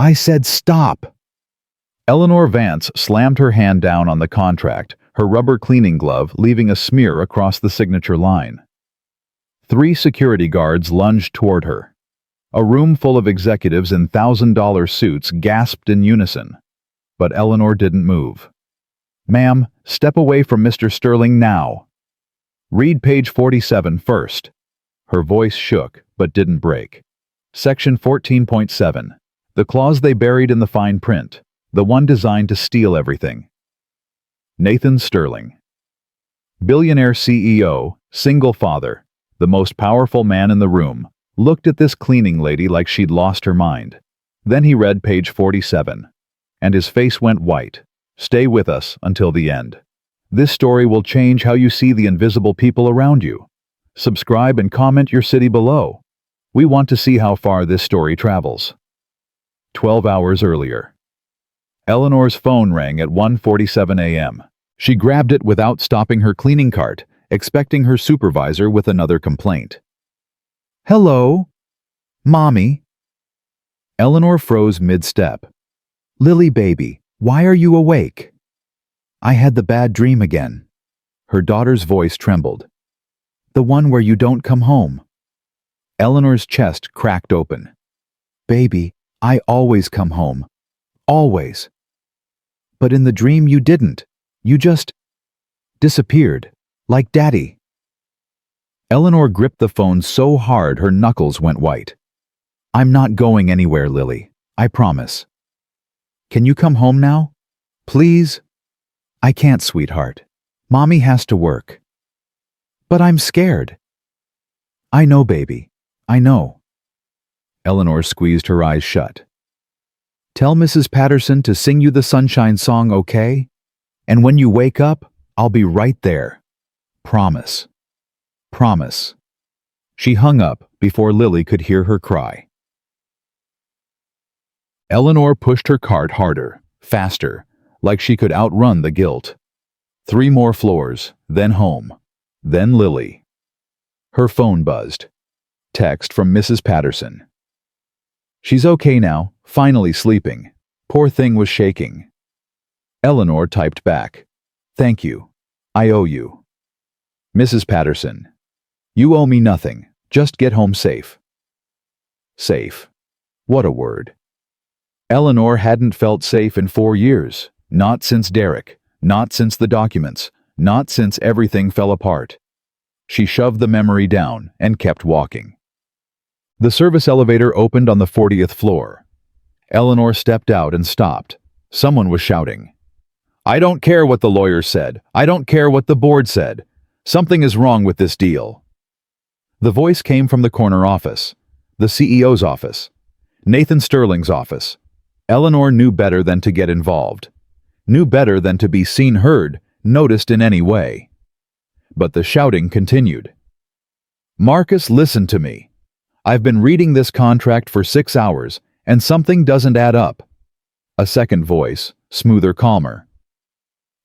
I said stop! Eleanor Vance slammed her hand down on the contract, her rubber cleaning glove leaving a smear across the signature line. 3 security guards lunged toward her. A room full of executives in $1,000 suits gasped in unison. But Eleanor didn't move. "Ma'am, step away from Mr. Sterling now. Read page 47 first." Her voice shook, but didn't break. Section 14.7. The clause they buried in the fine print. The one designed to steal everything. Nathan Sterling. Billionaire CEO, single father, the most powerful man in the room, looked at this cleaning lady like she'd lost her mind. Then he read page 47. And his face went white. Stay with us until the end. This story will change how you see the invisible people around you. Subscribe and comment your city below. We want to see how far this story travels. 12 hours earlier. Eleanor's phone rang at 1:47 a.m. She grabbed it without stopping her cleaning cart, expecting her supervisor with another complaint. "Hello? Mommy?" Eleanor froze mid-step. "Lily baby, why are you awake?" "I had the bad dream again." Her daughter's voice trembled. "The one where you don't come home." Eleanor's chest cracked open. "Baby, I always come home. Always." "But in the dream you didn't. You just disappeared, like Daddy." Eleanor gripped the phone so hard her knuckles went white. "I'm not going anywhere, Lily. I promise." "Can you come home now? Please?" "I can't, sweetheart. Mommy has to work." "But I'm scared." "I know, baby. I know." Eleanor squeezed her eyes shut. "Tell Mrs. Patterson to sing you the Sunshine Song, okay? And when you wake up, I'll be right there. Promise. Promise." She hung up before Lily could hear her cry. Eleanor pushed her cart harder, faster, like she could outrun the guilt. 3 more floors, then home, then Lily. Her phone buzzed. Text from Mrs. Patterson. "She's okay now, finally sleeping. Poor thing was shaking." Eleanor typed back. "Thank you. I owe you." Mrs. Patterson. "You owe me nothing. Just get home safe." Safe. What a word. Eleanor hadn't felt safe in 4 years. Not since Derek. Not since the documents. Not since everything fell apart. She shoved the memory down and kept walking. The service elevator opened on the 40th floor. Eleanor stepped out and stopped. Someone was shouting. "I don't care what the lawyer said. I don't care what the board said. Something is wrong with this deal." The voice came from the corner office, the CEO's office, Nathan Sterling's office. Eleanor knew better than to get involved. Knew better than to be seen, heard, noticed in any way. But the shouting continued. "Marcus, listen to me. I've been reading this contract for 6 hours, and something doesn't add up." A second voice, smoother, calmer.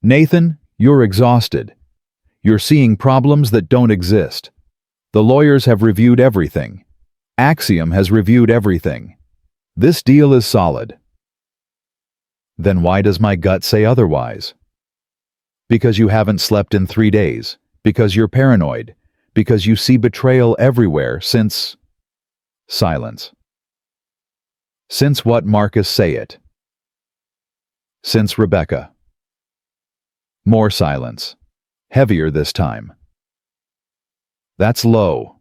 "Nathan, you're exhausted. You're seeing problems that don't exist. The lawyers have reviewed everything. Axiom has reviewed everything. This deal is solid." "Then why does my gut say otherwise?" "Because you haven't slept in 3 days. Because you're paranoid. Because you see betrayal everywhere since..." Silence. "Since what, Marcus? Say it." "Since Rebecca." More silence. Heavier this time. "That's low."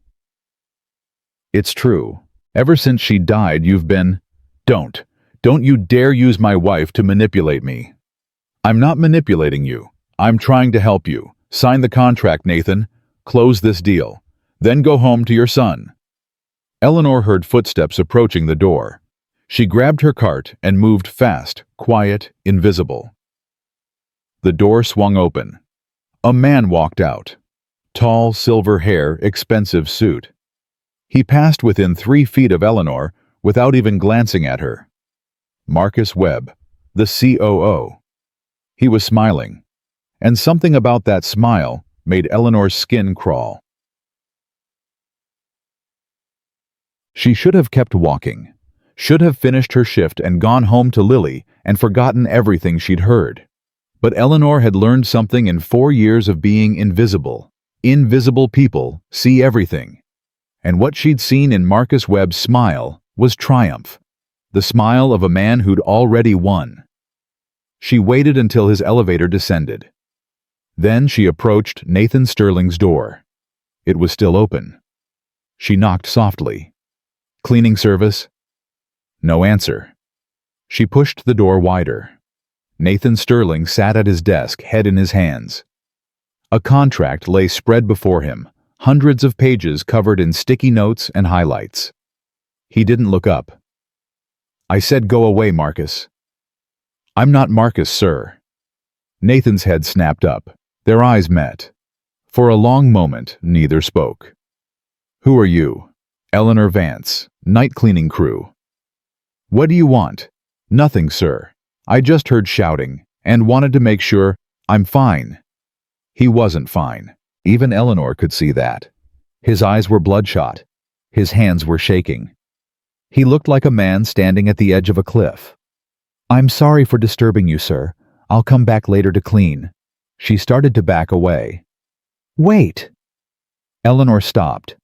"It's true. Ever since she died, you've been..." Don't you dare use my wife to manipulate me." "I'm not manipulating you. I'm trying to help you. Sign the contract, Nathan. Close this deal. Then go home to your son." Eleanor heard footsteps approaching the door. She grabbed her cart and moved fast, quiet, invisible. The door swung open. A man walked out. Tall, silver hair, expensive suit. He passed within 3 feet of Eleanor without even glancing at her. Marcus Webb, the COO. He was smiling, and something about that smile made Eleanor's skin crawl. She should have kept walking. Should have finished her shift and gone home to Lily and forgotten everything she'd heard. But Eleanor had learned something in 4 years of being invisible. Invisible people see everything. And what she'd seen in Marcus Webb's smile was triumph. The smile of a man who'd already won. She waited until his elevator descended. Then she approached Nathan Sterling's door. It was still open. She knocked softly. "Cleaning service?" No answer. She pushed the door wider. Nathan Sterling sat at his desk, head in his hands. A contract lay spread before him, hundreds of pages covered in sticky notes and highlights. He didn't look up. "I said go away, Marcus." "I'm not Marcus, sir." Nathan's head snapped up. Their eyes met. For a long moment, neither spoke. "Who are you?" "Eleanor Vance, night cleaning crew." "What do you want?" "Nothing, sir. I just heard shouting and wanted to make sure I'm fine." He wasn't fine. Even Eleanor could see that. His eyes were bloodshot. His hands were shaking. He looked like a man standing at the edge of a cliff. "I'm sorry for disturbing you, sir. I'll come back later to clean." She started to back away. "Wait!" Eleanor stopped.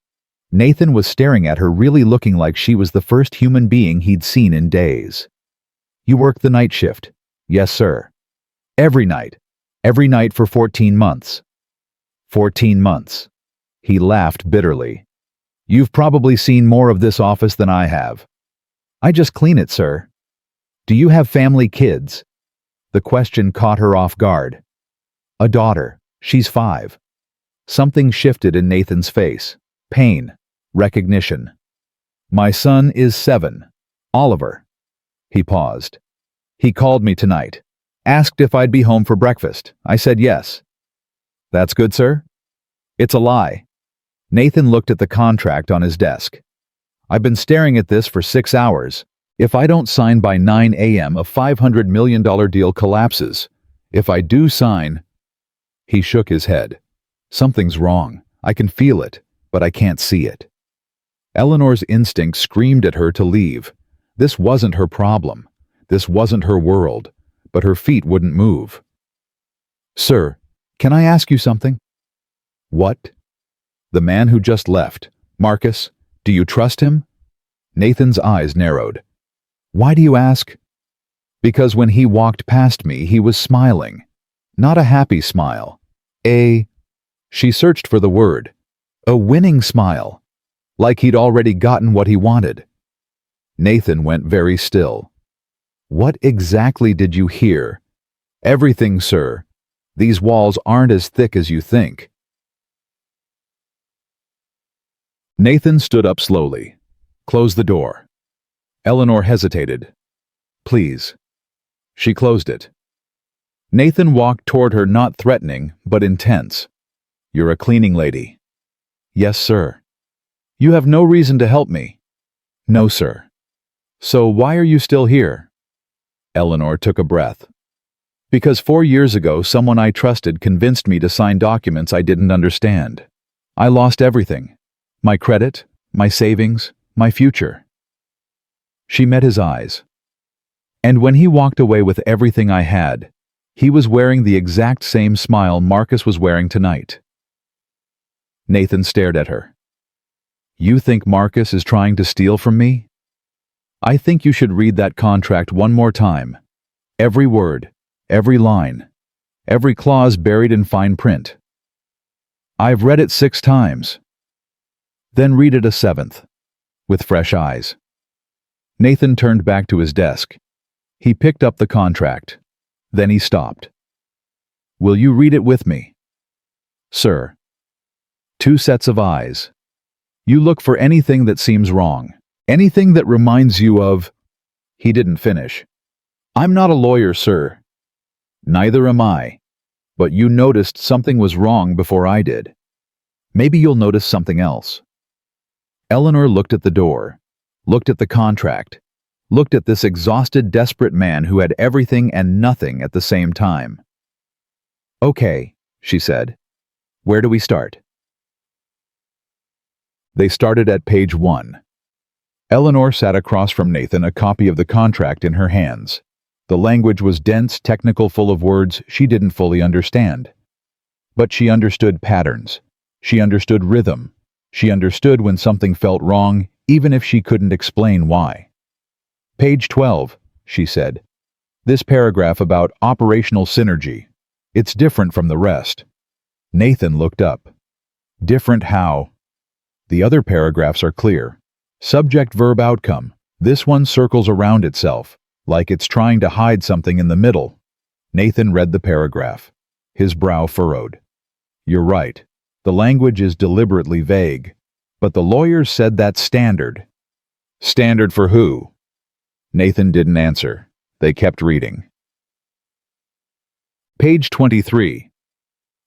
Nathan was staring at her, really looking like she was the first human being he'd seen in days. "You work the night shift?" "Yes, sir." Every night. Every night for 14 months. 14 months. He laughed bitterly. "You've probably seen more of this office than I have." "I just clean it, sir." "Do you have family, kids?" The question caught her off guard. "A daughter. She's 5. Something shifted in Nathan's face. Pain. Recognition. "My son is 7. Oliver." He paused. "He called me tonight. Asked if I'd be home for breakfast. I said yes." "That's good, sir?" "It's a lie." Nathan looked at the contract on his desk. "I've been staring at this for 6 hours. If I don't sign by 9 a.m., a $500 million deal collapses. If I do sign—" He shook his head. "Something's wrong. I can feel it, but I can't see it." Eleanor's instinct screamed at her to leave. This wasn't her problem. This wasn't her world. But her feet wouldn't move. "Sir, can I ask you something?" "What?" "The man who just left. Marcus, do you trust him?" Nathan's eyes narrowed. "Why do you ask?" "Because when he walked past me, he was smiling. Not a happy smile. She searched for the word. A winning smile. Like he'd already gotten what he wanted. Nathan went very still. "What exactly did you hear?" "Everything, sir. These walls aren't as thick as you think." Nathan stood up slowly. "Close the door." Eleanor hesitated. "Please." She closed it. Nathan walked toward her, not threatening, but intense. "You're a cleaning lady." "Yes, sir." "You have no reason to help me." "No, sir." "So why are you still here?" Eleanor took a breath. "Because 4 years ago, someone I trusted convinced me to sign documents I didn't understand. I lost everything. My credit, my savings, my future." She met his eyes. "And when he walked away with everything I had, he was wearing the exact same smile Marcus was wearing tonight." Nathan stared at her. "You think Marcus is trying to steal from me?" "I think you should read that contract one more time. Every word, every line, every clause buried in fine print." "I've read it 6 times." "Then read it a 7th, with fresh eyes." Nathan turned back to his desk. He picked up the contract. Then he stopped. "Will you read it with me?" "Sir." 2 sets of eyes. "You look for anything that seems wrong. Anything that reminds you of—" He didn't finish. "I'm not a lawyer, sir." "Neither am I. But you noticed something was wrong before I did. Maybe you'll notice something else." Eleanor looked at the door, looked at the contract, looked at this exhausted, desperate man who had everything and nothing at the same time. "Okay," she said. "Where do we start?" They started at page 1. Eleanor sat across from Nathan, a copy of the contract in her hands. The language was dense, technical, full of words she didn't fully understand. But she understood patterns. She understood rhythm. She understood when something felt wrong, even if she couldn't explain why. Page 12, she said. This paragraph about operational synergy. It's different from the rest. Nathan looked up. Different how? The other paragraphs are clear. Subject-verb outcome. This one circles around itself, like it's trying to hide something in the middle. Nathan read the paragraph. His brow furrowed. You're right. The language is deliberately vague. But the lawyers said that's standard. Standard for who? Nathan didn't answer. They kept reading. Page 23.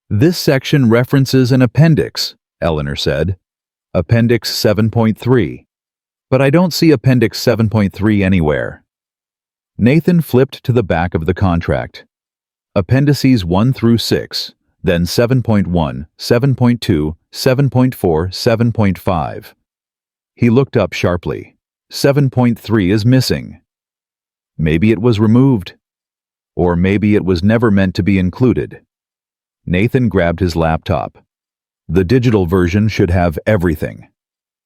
This section references an appendix, Eleanor said. Appendix 7.3. But I don't see Appendix 7.3 anywhere. Nathan flipped to the back of the contract. Appendices 1 through 6, then 7.1, 7.2, 7.4, 7.5. He looked up sharply. 7.3 is missing. Maybe it was removed. Or maybe it was never meant to be included. Nathan grabbed his laptop. The digital version should have everything.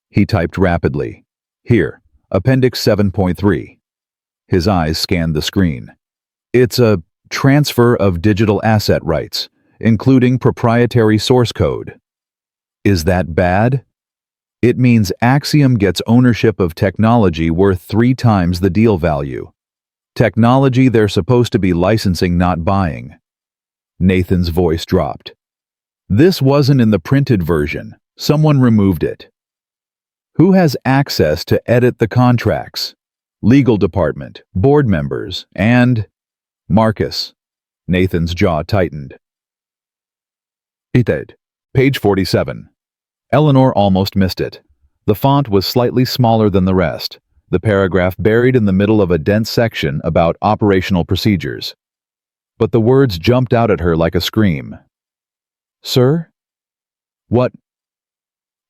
He typed rapidly. Here, Appendix 7.3. His eyes scanned the screen. It's a transfer of digital asset rights, including proprietary source code. Is that bad? It means Axiom gets ownership of technology worth 3 times the deal value. Technology they're supposed to be licensing, not buying. Nathan's voice dropped. This wasn't in the printed version. Someone removed it. Who has access to edit the contracts? Legal department, board members, and Marcus. Nathan's jaw tightened. Page 47. Eleanor almost missed it. The font was slightly smaller than the rest, the paragraph buried in the middle of a dense section about operational procedures. But the words jumped out at her like a scream. Sir? What?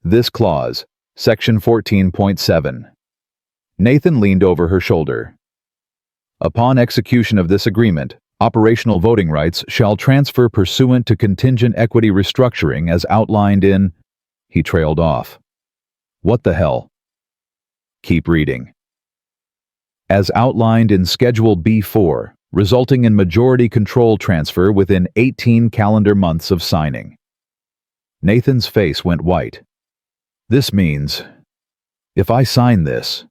This clause, Section 14.7. Nathan leaned over her shoulder. Upon execution of this agreement, operational voting rights shall transfer pursuant to contingent equity restructuring as outlined in... He trailed off. What the hell? Keep reading. As outlined in Schedule B4, resulting in majority control transfer within 18 calendar months of signing. Nathan's face went white. This means, if I sign this,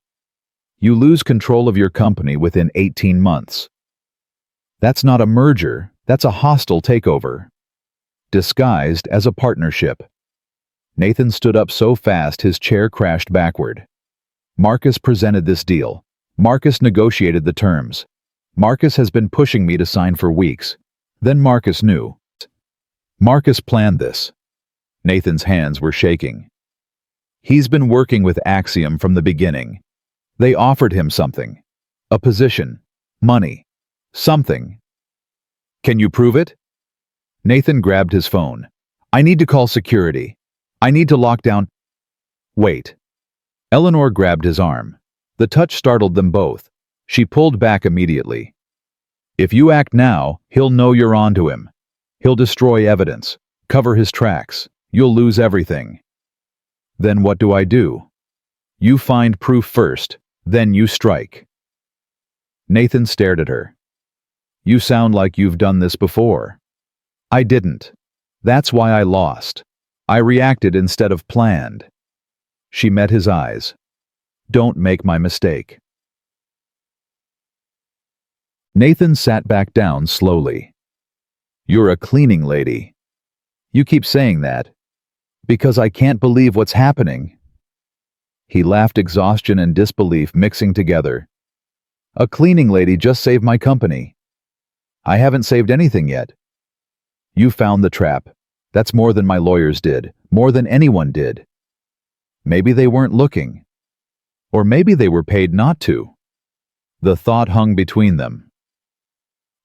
you lose control of your company within 18 months. That's not a merger, that's a hostile takeover. Disguised as a partnership. Nathan stood up so fast his chair crashed backward. Marcus presented this deal. Marcus negotiated the terms. Marcus has been pushing me to sign for weeks. Then Marcus knew. Marcus planned this. Nathan's hands were shaking. He's been working with Axiom from the beginning. They offered him something. A position. Money. Something. Can you prove it? Nathan grabbed his phone. I need to call security. I need to lock down... Wait. Eleanor grabbed his arm. The touch startled them both. She pulled back immediately. If you act now, he'll know you're onto him. He'll destroy evidence, cover his tracks. You'll lose everything. Then what do I do? You find proof first, then you strike. Nathan stared at her. You sound like you've done this before. I didn't. That's why I lost. I reacted instead of planned. She met his eyes. Don't make my mistake. Nathan sat back down slowly. You're a cleaning lady. You keep saying that. Because I can't believe what's happening. He laughed, exhaustion and disbelief mixing together. A cleaning lady just saved my company. I haven't saved anything yet. You found the trap. That's more than my lawyers did, more than anyone did. Maybe they weren't looking. Or maybe they were paid not to. The thought hung between them.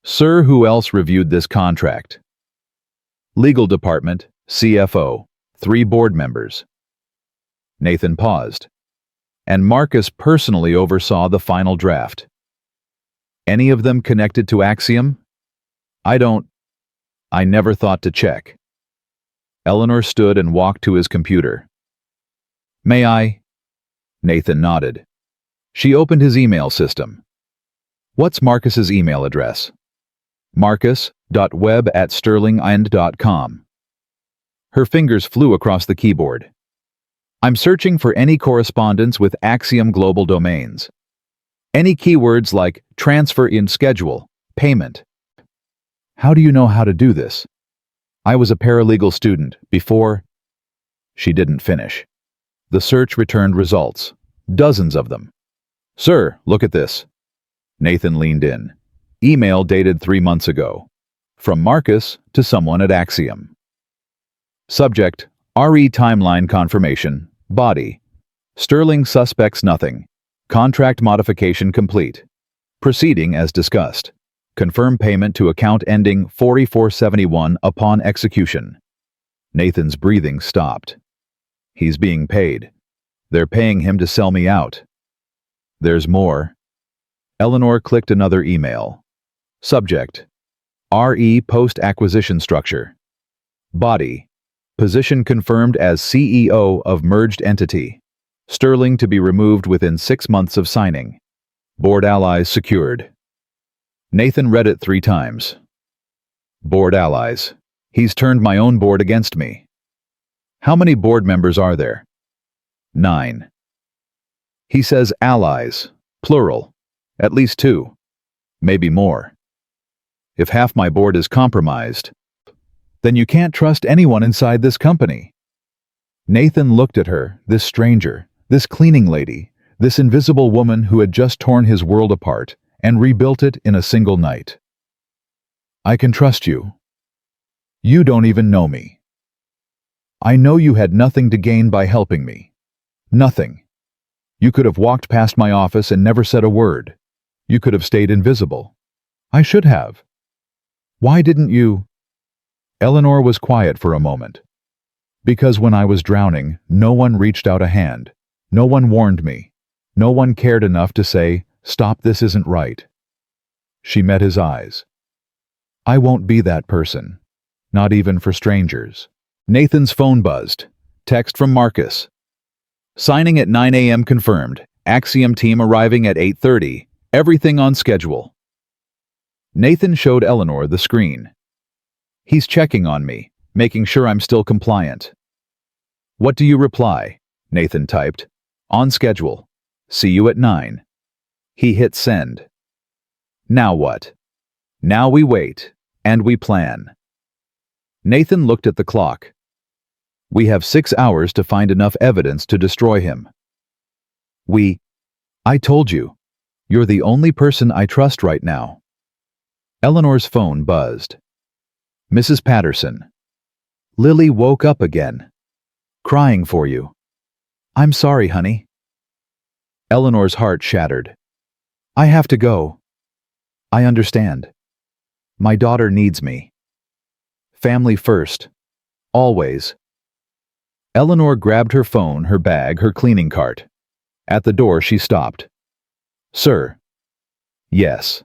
Sir, who else reviewed this contract? Legal department, CFO, 3 board members. Nathan paused. and Marcus personally oversaw the final draft. Any of them connected to Axiom? I never thought to check. Eleanor stood and walked to his computer. May I? Nathan nodded. She opened his email system. What's Marcus's email address? marcus.webb@sterlingand.com. Her fingers flew across the keyboard. I'm searching for any correspondence with Axiom Global Domains. Any keywords like transfer in schedule, payment. How do you know how to do this? I was a paralegal student before. She didn't finish. The search returned results, dozens of them. Sir, look at this. Nathan leaned in. Email dated 3 months ago. From Marcus to someone at Axiom. Subject, RE timeline confirmation, body. Sterling suspects nothing. Contract modification complete. Proceeding as discussed. Confirm payment to account ending 4471 upon execution. Nathan's breathing stopped. He's being paid. They're paying him to sell me out. There's more. Eleanor clicked another email. Subject, RE post-acquisition structure. Body, position confirmed as CEO of merged entity. Sterling to be removed within 6 months of signing. Board allies secured. Nathan read it 3 times. Board allies. He's turned my own board against me. How many board members are there? 9. He says allies, plural. At least 2. Maybe more. If half my board is compromised, then you can't trust anyone inside this company. Nathan looked at her, this stranger, this cleaning lady, this invisible woman who had just torn his world apart and rebuilt it in a single night. I can trust you. You don't even know me. I know you had nothing to gain by helping me. Nothing. You could have walked past my office and never said a word. You could have stayed invisible. I should have. Why didn't you? Eleanor was quiet for a moment. Because when I was drowning, no one reached out a hand. No one warned me. No one cared enough to say, stop, this isn't right. She met his eyes. I won't be that person. Not even for strangers. Nathan's phone buzzed. Text from Marcus. Signing at 9 a.m. confirmed. Axiom team arriving at 8:30. Everything on schedule. Nathan showed Eleanor the screen. He's checking on me, making sure I'm still compliant. What do you reply? Nathan typed. On schedule. See you at 9. He hit send. Now what? Now we wait, and we plan. Nathan looked at the clock. We have 6 hours to find enough evidence to destroy him. I told you. You're the only person I trust right now. Eleanor's phone buzzed. Mrs. Patterson. Lily woke up again. Crying for you. I'm sorry, honey. Eleanor's heart shattered. I have to go. I understand. My daughter needs me. Family first. Always. Eleanor grabbed her phone, her bag, her cleaning cart. At the door, she stopped. Sir. Yes.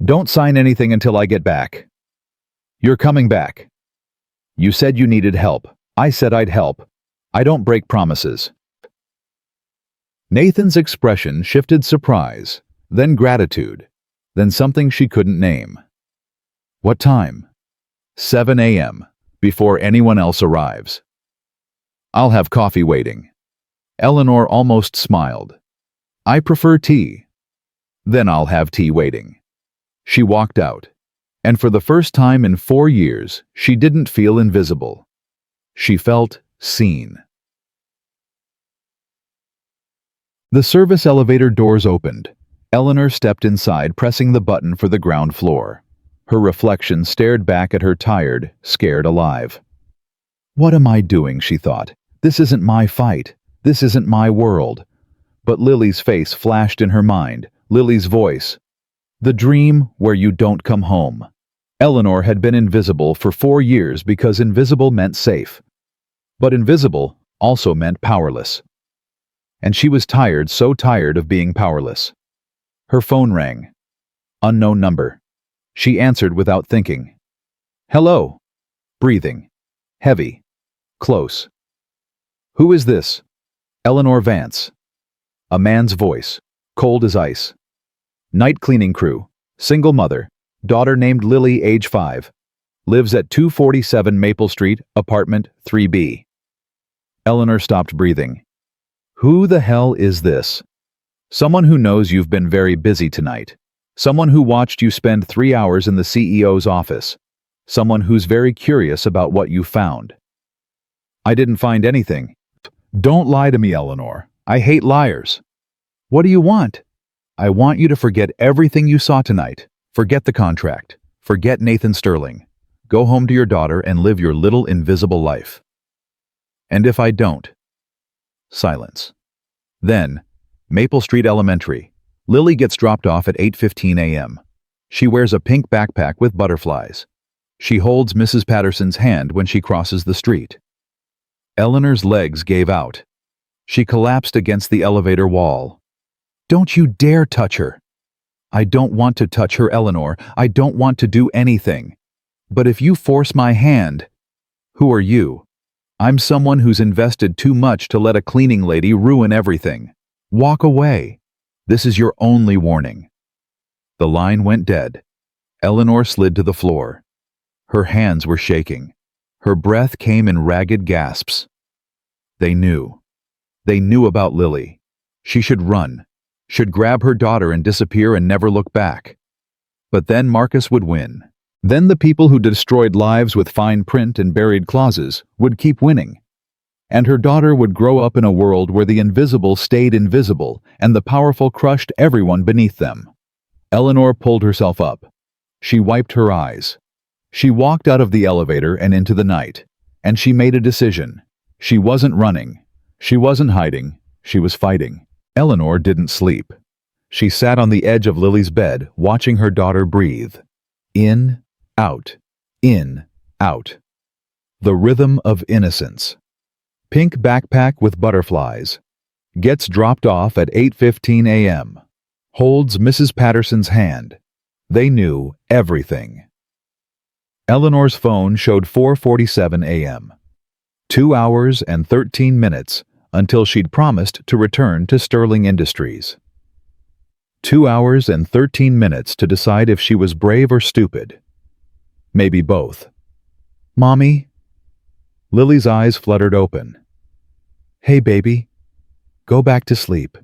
Don't sign anything until I get back. You're coming back. You said you needed help. I said I'd help. I don't break promises. Nathan's expression shifted surprise, then gratitude, then something she couldn't name. What time? 7 a.m., before anyone else arrives. I'll have coffee waiting. Eleanor almost smiled. I prefer tea. Then I'll have tea waiting. She walked out, and for the first time in 4 years, she didn't feel invisible. She felt seen. The service elevator doors opened. Eleanor stepped inside, pressing the button for the ground floor. Her reflection stared back at her, tired, scared alive. What am I doing, she thought. This isn't my fight. This isn't my world. But Lily's face flashed in her mind, Lily's voice. The dream where you don't come home. Eleanor had been invisible for 4 years because invisible meant safe. But invisible also meant powerless. and she was tired, so tired of being powerless. Her phone rang. Unknown number. She answered without thinking. Hello. Breathing. Heavy. Close. Who is this? Eleanor Vance. A man's voice, cold as ice. Night cleaning crew. Single mother. Daughter named Lily, age 5. Lives at 247 Maple Street, apartment 3B. Eleanor stopped breathing. Who the hell is this? Someone who knows you've been very busy tonight. Someone who watched you spend 3 hours in the CEO's office. Someone who's very curious about what you found. I didn't find anything. Don't lie to me, Eleanor. I hate liars. What do you want? I want you to forget everything you saw tonight. Forget the contract. Forget Nathan Sterling. Go home to your daughter and live your little invisible life. And if I don't? Silence. Then, Maple Street Elementary. Lily gets dropped off at 8:15 a.m. She wears a pink backpack with butterflies. She holds Mrs. Patterson's hand when she crosses the street. Eleanor's legs gave out. She collapsed against the elevator wall. Don't you dare touch her. I don't want to touch her, Eleanor. I don't want to do anything. But if you force my hand, who are you? I'm someone who's invested too much to let a cleaning lady ruin everything. Walk away. This is your only warning. The line went dead. Eleanor slid to the floor. Her hands were shaking. Her breath came in ragged gasps. They knew. They knew about Lily. She should run. Should grab her daughter and disappear and never look back. But then Marcus would win. Then the people who destroyed lives with fine print and buried clauses would keep winning. And her daughter would grow up in a world where the invisible stayed invisible and the powerful crushed everyone beneath them. Eleanor pulled herself up. She wiped her eyes. She walked out of the elevator and into the night. And she made a decision. She wasn't running. She wasn't hiding. She was fighting. Eleanor didn't sleep. She sat on the edge of Lily's bed, watching her daughter breathe. In, out, in, out. The rhythm of innocence. Pink backpack with butterflies. Gets dropped off at 8:15 a.m. Holds Mrs. Patterson's hand. They knew everything. Eleanor's phone showed 4:47 a.m. 2 hours and 13 minutes until she'd promised to return to Sterling Industries. 2 hours and 13 minutes to decide if she was brave or stupid. Maybe both. Mommy? Lily's eyes fluttered open. Hey, baby. Go back to sleep.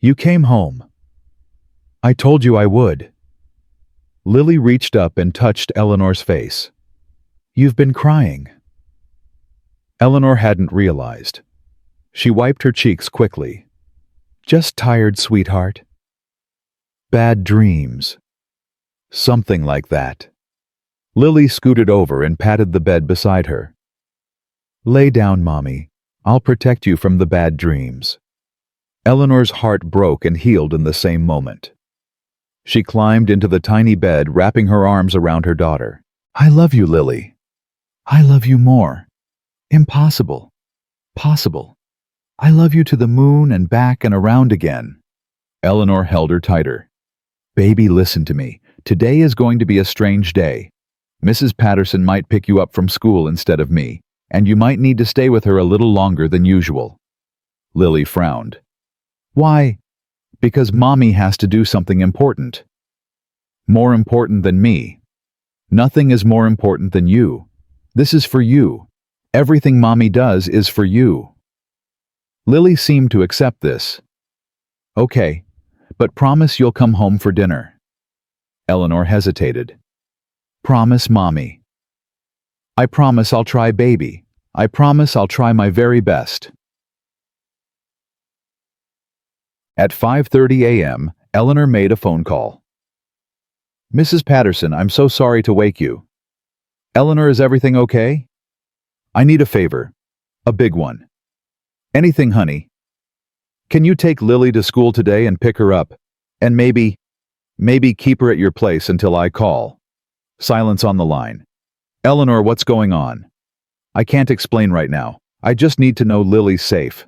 You came home. I told you I would. Lily reached up and touched Eleanor's face. You've been crying. Eleanor hadn't realized. She wiped her cheeks quickly. Just tired, sweetheart. Bad dreams. Something like that. Lily scooted over and patted the bed beside her. Lay down, Mommy. I'll protect you from the bad dreams. Eleanor's heart broke and healed in the same moment. She climbed into the tiny bed, wrapping her arms around her daughter. I love you, Lily. I love you more. Impossible. Possible. I love you to the moon and back and around again. Eleanor held her tighter. Baby, listen to me. Today is going to be a strange day. Mrs. Patterson might pick you up from school instead of me, and you might need to stay with her a little longer than usual. Lily frowned. Why? Because Mommy has to do something important. More important than me. Nothing is more important than you. This is for you. Everything Mommy does is for you. Lily seemed to accept this. Okay, but promise you'll come home for dinner. Eleanor hesitated. Promise, Mommy. I promise I'll try, baby. I promise I'll try my very best. At 5:30 a.m., Eleanor made a phone call. Mrs. Patterson, I'm so sorry to wake you. Eleanor, is everything okay? I need a favor. A big one. Anything, honey. Can you take Lily to school today and pick her up? And maybe keep her at your place until I call. Silence on the line. Eleanor, what's going on? I can't explain right now. I just need to know Lily's safe.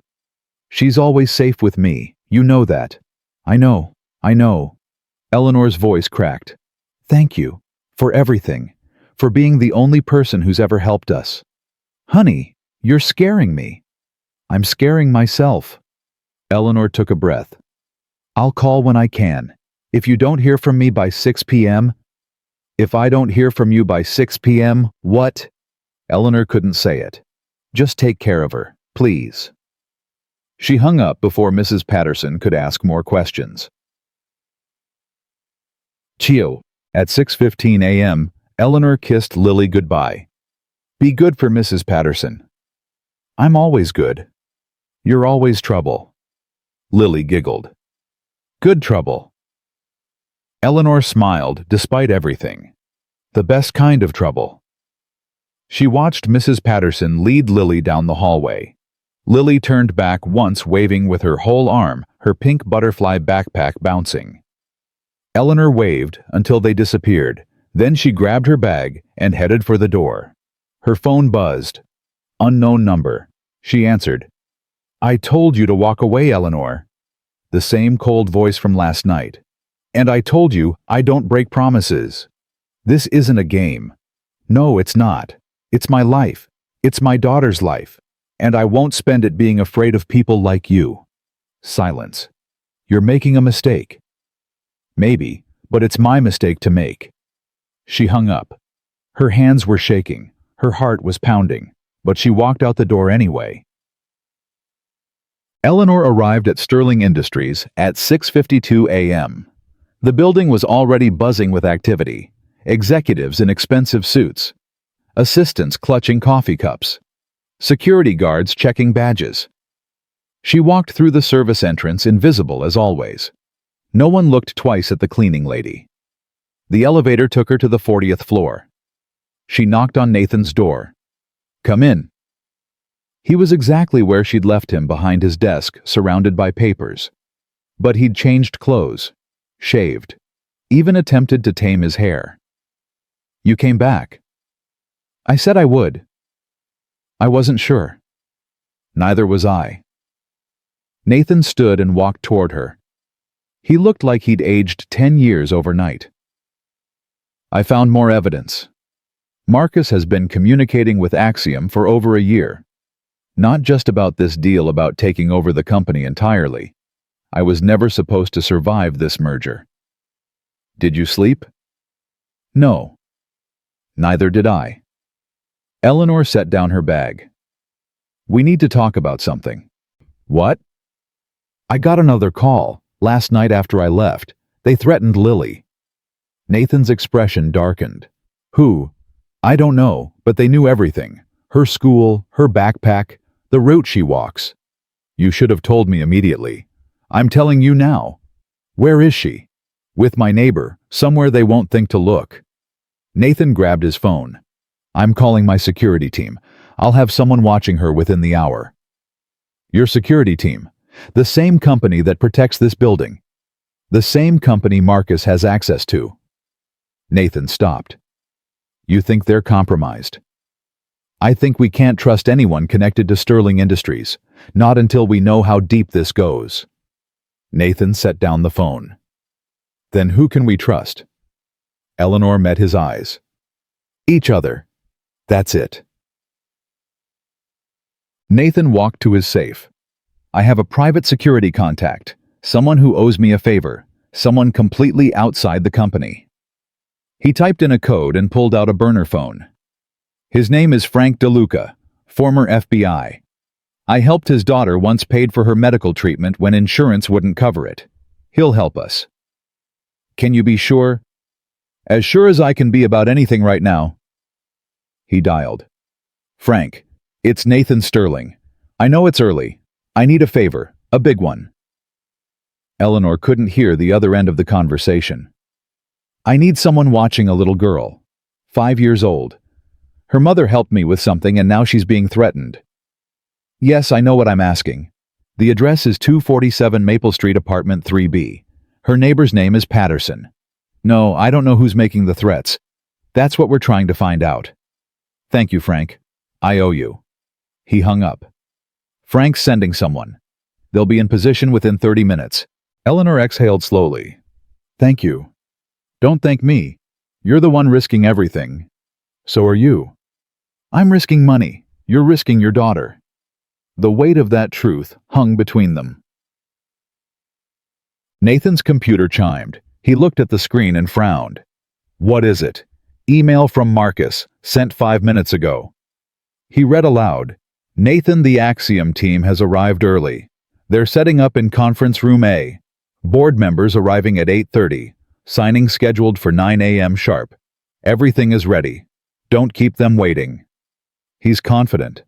She's always safe with me. You know that. I know. I know. Eleanor's voice cracked. Thank you. For everything. For being the only person who's ever helped us. Honey, you're scaring me. I'm scaring myself. Eleanor took a breath. I'll call when I can. If you don't hear from me by 6 p.m. If I don't hear from you by 6 p.m., what? Eleanor couldn't say it. Just take care of her, please. She hung up before Mrs. Patterson could ask more questions. Chio. At 6:15 a.m., Eleanor kissed Lily goodbye. Be good for Mrs. Patterson. I'm always good. You're always trouble. Lily giggled. Good trouble. Eleanor smiled despite everything. The best kind of trouble. She watched Mrs. Patterson lead Lily down the hallway. Lily turned back once, waving with her whole arm, her pink butterfly backpack bouncing. Eleanor waved until they disappeared. Then she grabbed her bag and headed for the door. Her phone buzzed. Unknown number. She answered. I told you to walk away, Eleanor. The same cold voice from last night. And I told you I don't break promises. This isn't a game. No, it's not. It's my life. It's my daughter's life. And I won't spend it being afraid of people like you. Silence. You're making a mistake. Maybe, but it's my mistake to make. She hung up. Her hands were shaking. Her heart was pounding. But she walked out the door anyway. Eleanor arrived at Sterling Industries at 6:52 a.m. The building was already buzzing with activity. Executives in expensive suits. Assistants clutching coffee cups. Security guards checking badges. She walked through the service entrance, invisible as always. No one looked twice at the cleaning lady. The elevator took her to the 40th floor. She knocked on Nathan's door. Come in. He was exactly where she'd left him, behind his desk, surrounded by papers. But he'd changed clothes, shaved, even attempted to tame his hair. You came back. I said I would. I wasn't sure. Neither was I. Nathan stood and walked toward her. He looked like he'd aged 10 years overnight. I found more evidence. Marcus has been communicating with Axiom for over a year. Not just about this deal about taking over the company entirely. I was never supposed to survive this merger. Did you sleep? No. Neither did I. Eleanor set down her bag. We need to talk about something. What? I got another call. Last night after I left, they threatened Lily. Nathan's expression darkened. Who? I don't know, but they knew everything. Her school, her backpack, the route she walks. You should have told me immediately. I'm telling you now. Where is she? With my neighbor, somewhere they won't think to look. Nathan grabbed his phone. I'm calling my security team. I'll have someone watching her within the hour. Your security team? The same company that protects this building. The same company Marcus has access to. Nathan stopped. You think they're compromised? I think we can't trust anyone connected to Sterling Industries, not until we know how deep this goes. Nathan set down the phone. Then who can we trust? Eleanor met his eyes. Each other. That's it. Nathan walked to his safe. I have a private security contact, someone who owes me a favor, someone completely outside the company. He typed in a code and pulled out a burner phone. His name is Frank DeLuca, former FBI. I helped his daughter once, paid for her medical treatment when insurance wouldn't cover it. He'll help us. Can you be sure? As sure as I can be about anything right now. He dialed. Frank, it's Nathan Sterling. I know it's early. I need a favor, a big one. Eleanor couldn't hear the other end of the conversation. I need someone watching a little girl, 5 years old. Her mother helped me with something and now she's being threatened. Yes, I know what I'm asking. The address is 247 Maple Street, apartment 3B. Her neighbor's name is Patterson. No, I don't know who's making the threats. That's what we're trying to find out. Thank you, Frank. I owe you. He hung up. Frank's sending someone. They'll be in position within 30 minutes. Eleanor exhaled slowly. Thank you. Don't thank me. You're the one risking everything. So are you. I'm risking money. You're risking your daughter. The weight of that truth hung between them. Nathan's computer chimed. He looked at the screen and frowned. What is it? Email from Marcus, sent 5 minutes ago. He read aloud. Nathan, the Axiom team has arrived early. They're setting up in conference room A. Board members arriving at 8:30. Signing scheduled for 9 a.m. sharp. Everything is ready. Don't keep them waiting. He's confident.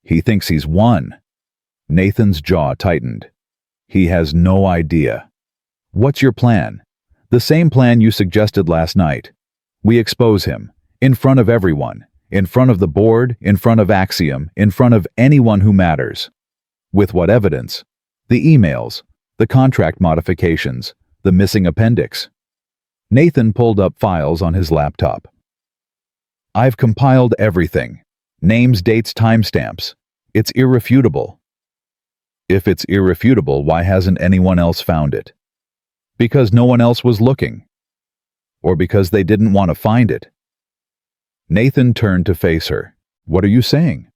He thinks he's won. Nathan's jaw tightened. He has no idea. What's your plan? The same plan you suggested last night. We expose him. In front of everyone. In front of the board, in front of Axiom, in front of anyone who matters. With what evidence? The emails, the contract modifications, the missing appendix. Nathan pulled up files on his laptop. I've compiled everything. Names, dates, timestamps. It's irrefutable. If it's irrefutable, why hasn't anyone else found it? Because no one else was looking. Or because they didn't want to find it. Nathan turned to face her. What are you saying?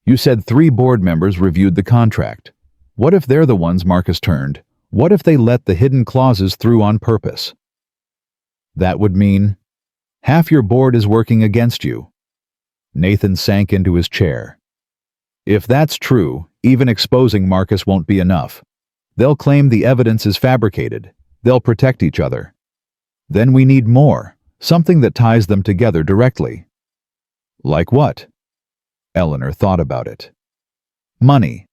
You said 3 board members reviewed the contract. What if they're the ones Marcus turned? What if they let the hidden clauses through on purpose? That would mean half your board is working against you. Nathan sank into his chair. If that's true, even exposing Marcus won't be enough. They'll claim the evidence is fabricated. They'll protect each other. Then we need more, something that ties them together directly. Like what? Eleanor thought about it. Money.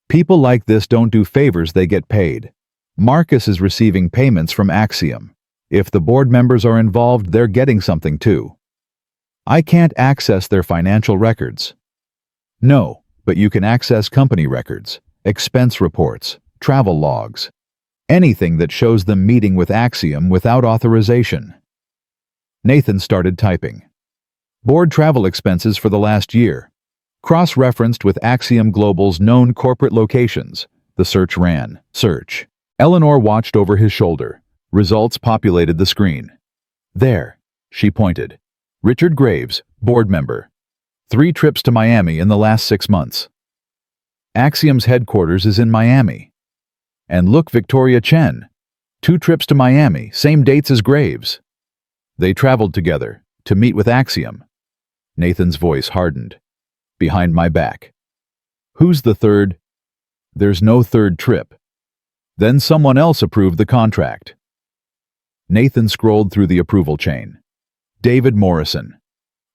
People like this don't do favors, they get paid. Marcus is receiving payments from Axiom. If the board members are involved, they're getting something too. I can't access their financial records. No, but you can access company records, expense reports, travel logs, anything that shows them meeting with Axiom without authorization. Nathan started typing. Board travel expenses for the last year. Cross-referenced with Axiom Global's known corporate locations. The search ran. Search. Eleanor watched over his shoulder. Results populated the screen. There, she pointed. Richard Graves, board member. 3 trips to Miami in the last 6 months. Axiom's headquarters is in Miami. And look, Victoria Chen. 2 trips to Miami, same dates as Graves. They traveled together, to meet with Axiom. Nathan's voice hardened. Behind my back. Who's the third? There's no third trip. Then someone else approved the contract. Nathan scrolled through the approval chain. David Morrison.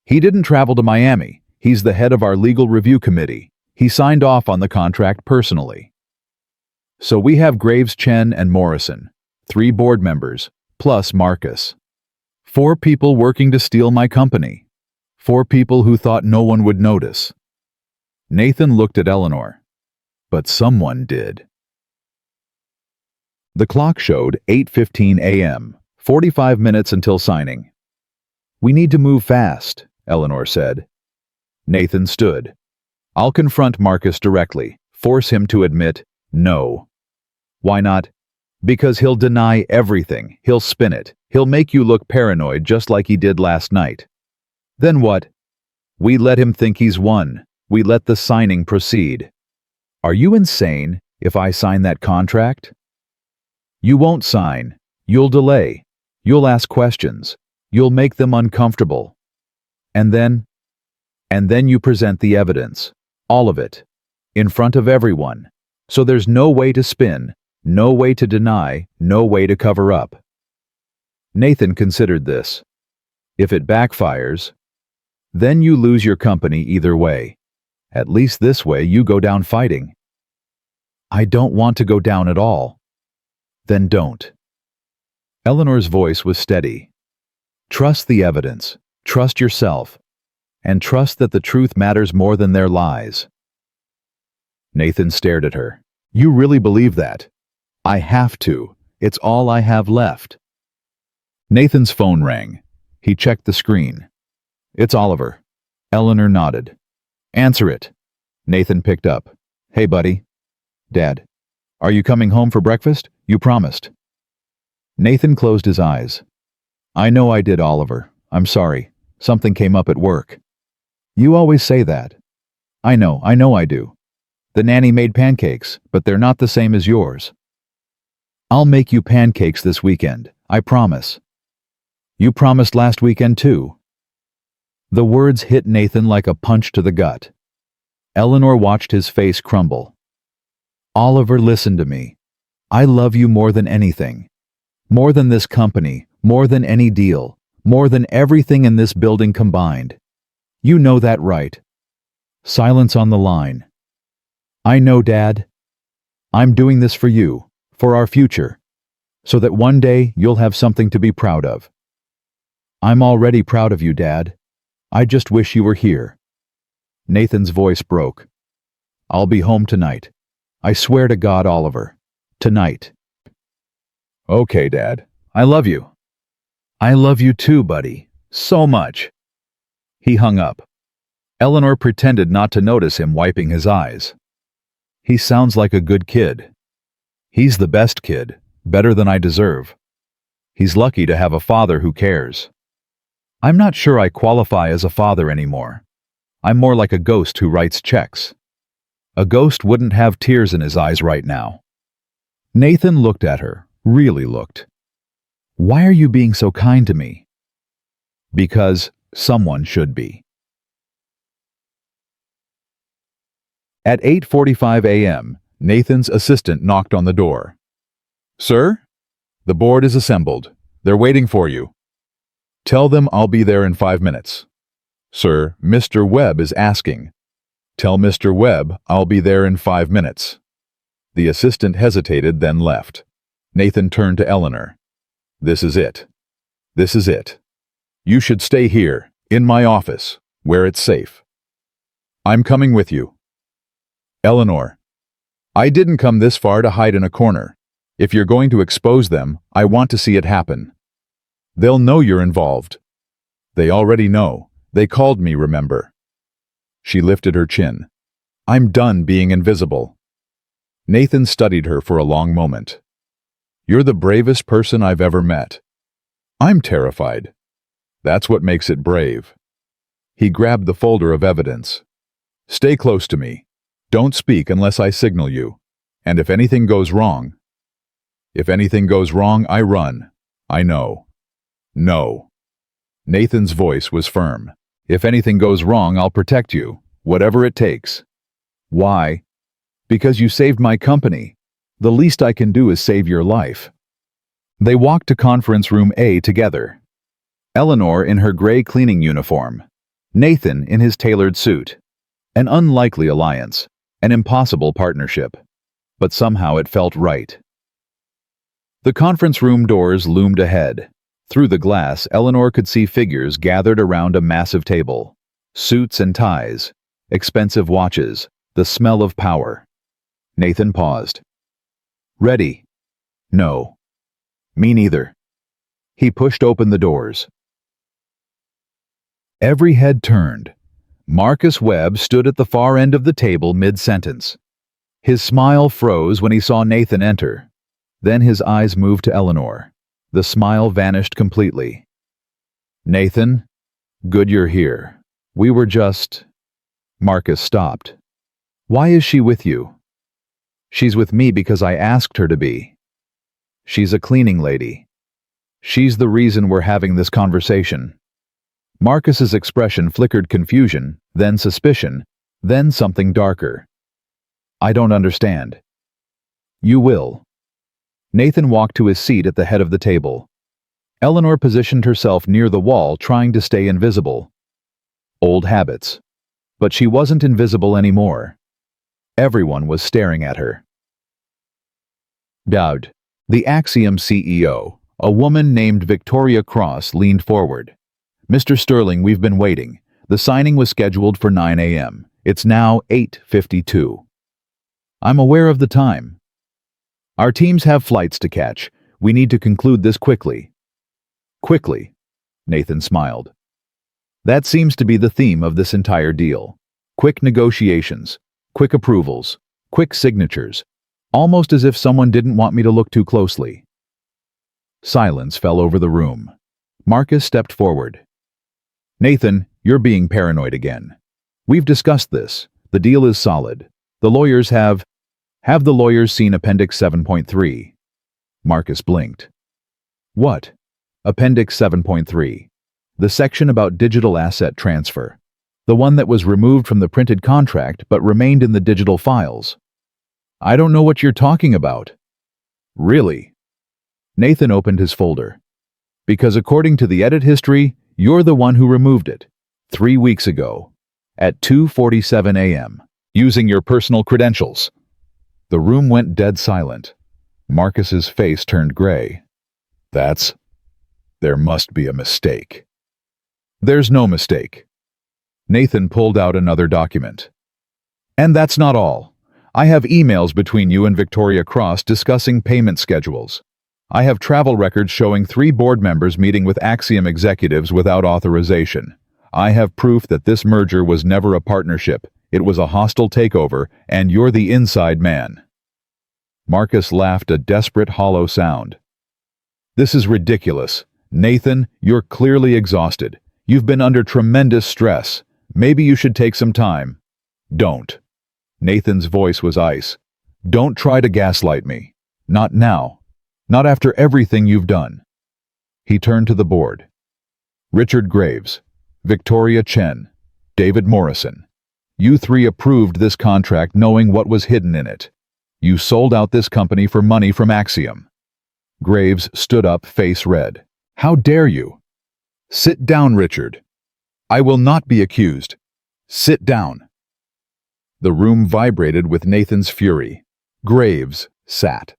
He didn't travel to Miami. He's the head of our legal review committee. He signed off on the contract personally. So we have Graves, Chen, and Morrison. 3 board members, plus Marcus. 4 people working to steal my company. 4 people who thought no one would notice. Nathan looked at Eleanor. But someone did. The clock showed 8:15 a.m., 45 minutes until signing. We need to move fast, Eleanor said. Nathan stood. I'll confront Marcus directly, force him to admit no. Why not? Because he'll deny everything, he'll spin it, he'll make you look paranoid just like he did last night. Then what? We let him think he's won. We let the signing proceed. Are you insane if I sign that contract? You won't sign. You'll delay. You'll ask questions. You'll make them uncomfortable. And then you present the evidence. All of it. In front of everyone. So there's no way to spin, no way to deny, no way to cover up. Nathan considered this. If it backfires, then you lose your company either way. At least this way you go down fighting. I don't want to go down at all. Then don't. Eleanor's voice was steady. Trust the evidence, trust yourself, and trust that the truth matters more than their lies. Nathan stared at her. You really believe that? I have to. It's all I have left. Nathan's phone rang. He checked the screen. It's Oliver. Eleanor nodded. Answer it. Nathan picked up. Hey, buddy. Dad. Are you coming home for breakfast? You promised. Nathan closed his eyes. I know I did, Oliver. I'm sorry. Something came up at work. You always say that. I know I do. The nanny made pancakes, but they're not the same as yours. I'll make you pancakes this weekend, I promise. You promised last weekend too. The words hit Nathan like a punch to the gut. Eleanor watched his face crumble. Oliver, listen to me. I love you more than anything. More than this company, more than any deal, more than everything in this building combined. You know that, right? Silence on the line. I know, Dad. I'm doing this for you, for our future, so that one day you'll have something to be proud of. I'm already proud of you, Dad. I just wish you were here. Nathan's voice broke. I'll be home tonight. I swear to God, Oliver. Tonight. Okay, Dad. I love you. I love you too, buddy. So much. He hung up. Eleanor pretended not to notice him wiping his eyes. He sounds like a good kid. He's the best kid, better than I deserve. He's lucky to have a father who cares. I'm not sure I qualify as a father anymore. I'm more like a ghost who writes checks. A ghost wouldn't have tears in his eyes right now. Nathan looked at her, really looked. Why are you being so kind to me? Because someone should be. At 8:45 a.m., Nathan's assistant knocked on the door. Sir? The board is assembled. They're waiting for you. Tell them I'll be there in 5 minutes. Sir, Mr. Webb is asking. Tell Mr. Webb I'll be there in 5 minutes. The assistant hesitated, then left. Nathan turned to Eleanor. This is it. This is it. You should stay here, in my office, where it's safe. I'm coming with you. Eleanor, I didn't come this far to hide in a corner. If you're going to expose them, I want to see it happen. They'll know you're involved. They already know. They called me, remember? She lifted her chin. I'm done being invisible. Nathan studied her for a long moment. You're the bravest person I've ever met. I'm terrified. That's what makes it brave. He grabbed the folder of evidence. Stay close to me. Don't speak unless I signal you. And if anything goes wrong... If anything goes wrong, I run. I know. No. Nathan's voice was firm. If anything goes wrong, I'll protect you, whatever it takes. Why? Because you saved my company. The least I can do is save your life. They walked to conference room A together. Eleanor in her gray cleaning uniform. Nathan in his tailored suit. An unlikely alliance. An impossible partnership. But somehow it felt right. The conference room doors loomed ahead. Through the glass, Eleanor could see figures gathered around a massive table. Suits and ties. Expensive watches. The smell of power. Nathan paused. Ready? No. Me neither. He pushed open the doors. Every head turned. Marcus Webb stood at the far end of the table mid-sentence. His smile froze when he saw Nathan enter. Then his eyes moved to Eleanor. The smile vanished completely. Nathan, good you're here. We were just... Marcus stopped. Why is she with you? She's with me because I asked her to be. She's a cleaning lady. She's the reason we're having this conversation. Marcus's expression flickered confusion, then suspicion, then something darker. I don't understand. You will. Nathan walked to his seat at the head of the table. Eleanor positioned herself near the wall, trying to stay invisible. Old habits. But she wasn't invisible anymore. Everyone was staring at her. Dowd, the Axiom CEO, a woman named Victoria Cross, leaned forward. Mr. Sterling, we've been waiting. The signing was scheduled for 9 a.m. It's now 8:52. I'm aware of the time. Our teams have flights to catch. We need to conclude this quickly. Quickly, Nathan smiled. That seems to be the theme of this entire deal. Quick negotiations, quick approvals, quick signatures. almost as if someone didn't want me to look too closely. Silence fell over the room. Marcus stepped forward. Nathan, you're being paranoid again. We've discussed this. The deal is solid. The lawyers have the lawyers seen Appendix 7.3? Marcus blinked. What? Appendix 7.3. The section about digital asset transfer. The one that was removed from the printed contract but remained in the digital files. I don't know what you're talking about. Really? Nathan opened his folder. Because according to the edit history, you're the one who removed it. 3 weeks ago. At 2:47 a.m. Using your personal credentials. The room went dead silent. Marcus's face turned gray. There must be a mistake. There's no mistake. Nathan pulled out another document. And that's not all. I have emails between you and Victoria Cross discussing payment schedules. I have travel records showing 3 board members meeting with Axiom executives without authorization. I have proof that this merger was never a partnership. It was a hostile takeover, and you're the inside man. Marcus laughed a desperate, hollow sound. This is ridiculous. Nathan, you're clearly exhausted. You've been under tremendous stress. Maybe you should take some time. Don't. Nathan's voice was ice. Don't try to gaslight me. Not now. Not after everything you've done. He turned to the board. Richard Graves, Victoria Chen, David Morrison. You 3 approved this contract knowing what was hidden in it. You sold out this company for money from Axiom. Graves stood up, face red. How dare you? Sit down, Richard. I will not be accused. Sit down. The room vibrated with Nathan's fury. Graves sat.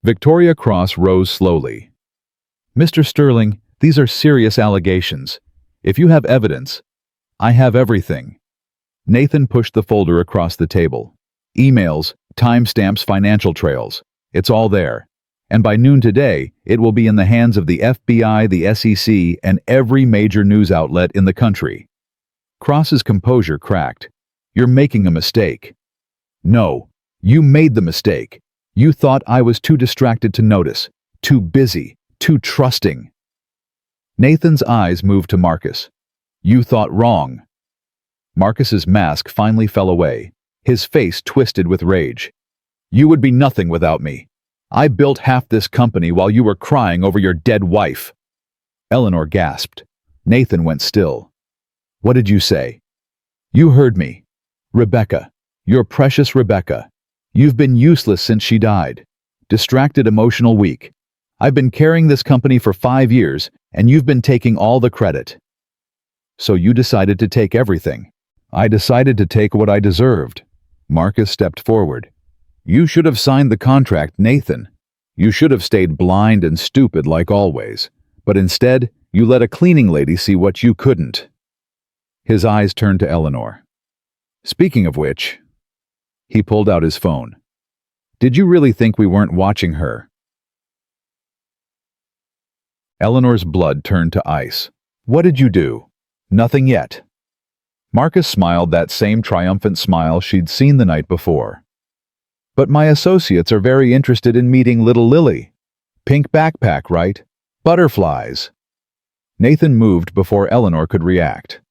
Victoria Cross rose slowly. Mr. Sterling, these are serious allegations. If you have evidence, I have everything. Nathan pushed the folder across the table. Emails, timestamps, financial trails. It's all there. And by noon today, it will be in the hands of the FBI, the SEC, and every major news outlet in the country. Cross's composure cracked. You're making a mistake. No, you made the mistake. You thought I was too distracted to notice, too busy, too trusting. Nathan's eyes moved to Marcus. You thought wrong. Marcus's mask finally fell away, his face twisted with rage. You would be nothing without me. I built half this company while you were crying over your dead wife. Eleanor gasped. Nathan went still. What did you say? You heard me. Rebecca. Your precious Rebecca. You've been useless since she died. Distracted, emotional, weak. I've been carrying this company for 5 years, and you've been taking all the credit. So you decided to take everything. I decided to take what I deserved. Marcus stepped forward. You should have signed the contract, Nathan. You should have stayed blind and stupid like always. But instead, you let a cleaning lady see what you couldn't. His eyes turned to Eleanor. Speaking of which, he pulled out his phone. Did you really think we weren't watching her? Eleanor's blood turned to ice. What did you do? Nothing yet. Marcus smiled that same triumphant smile she'd seen the night before. But my associates are very interested in meeting little Lily. Pink backpack, right? Butterflies. Nathan moved before Eleanor could react.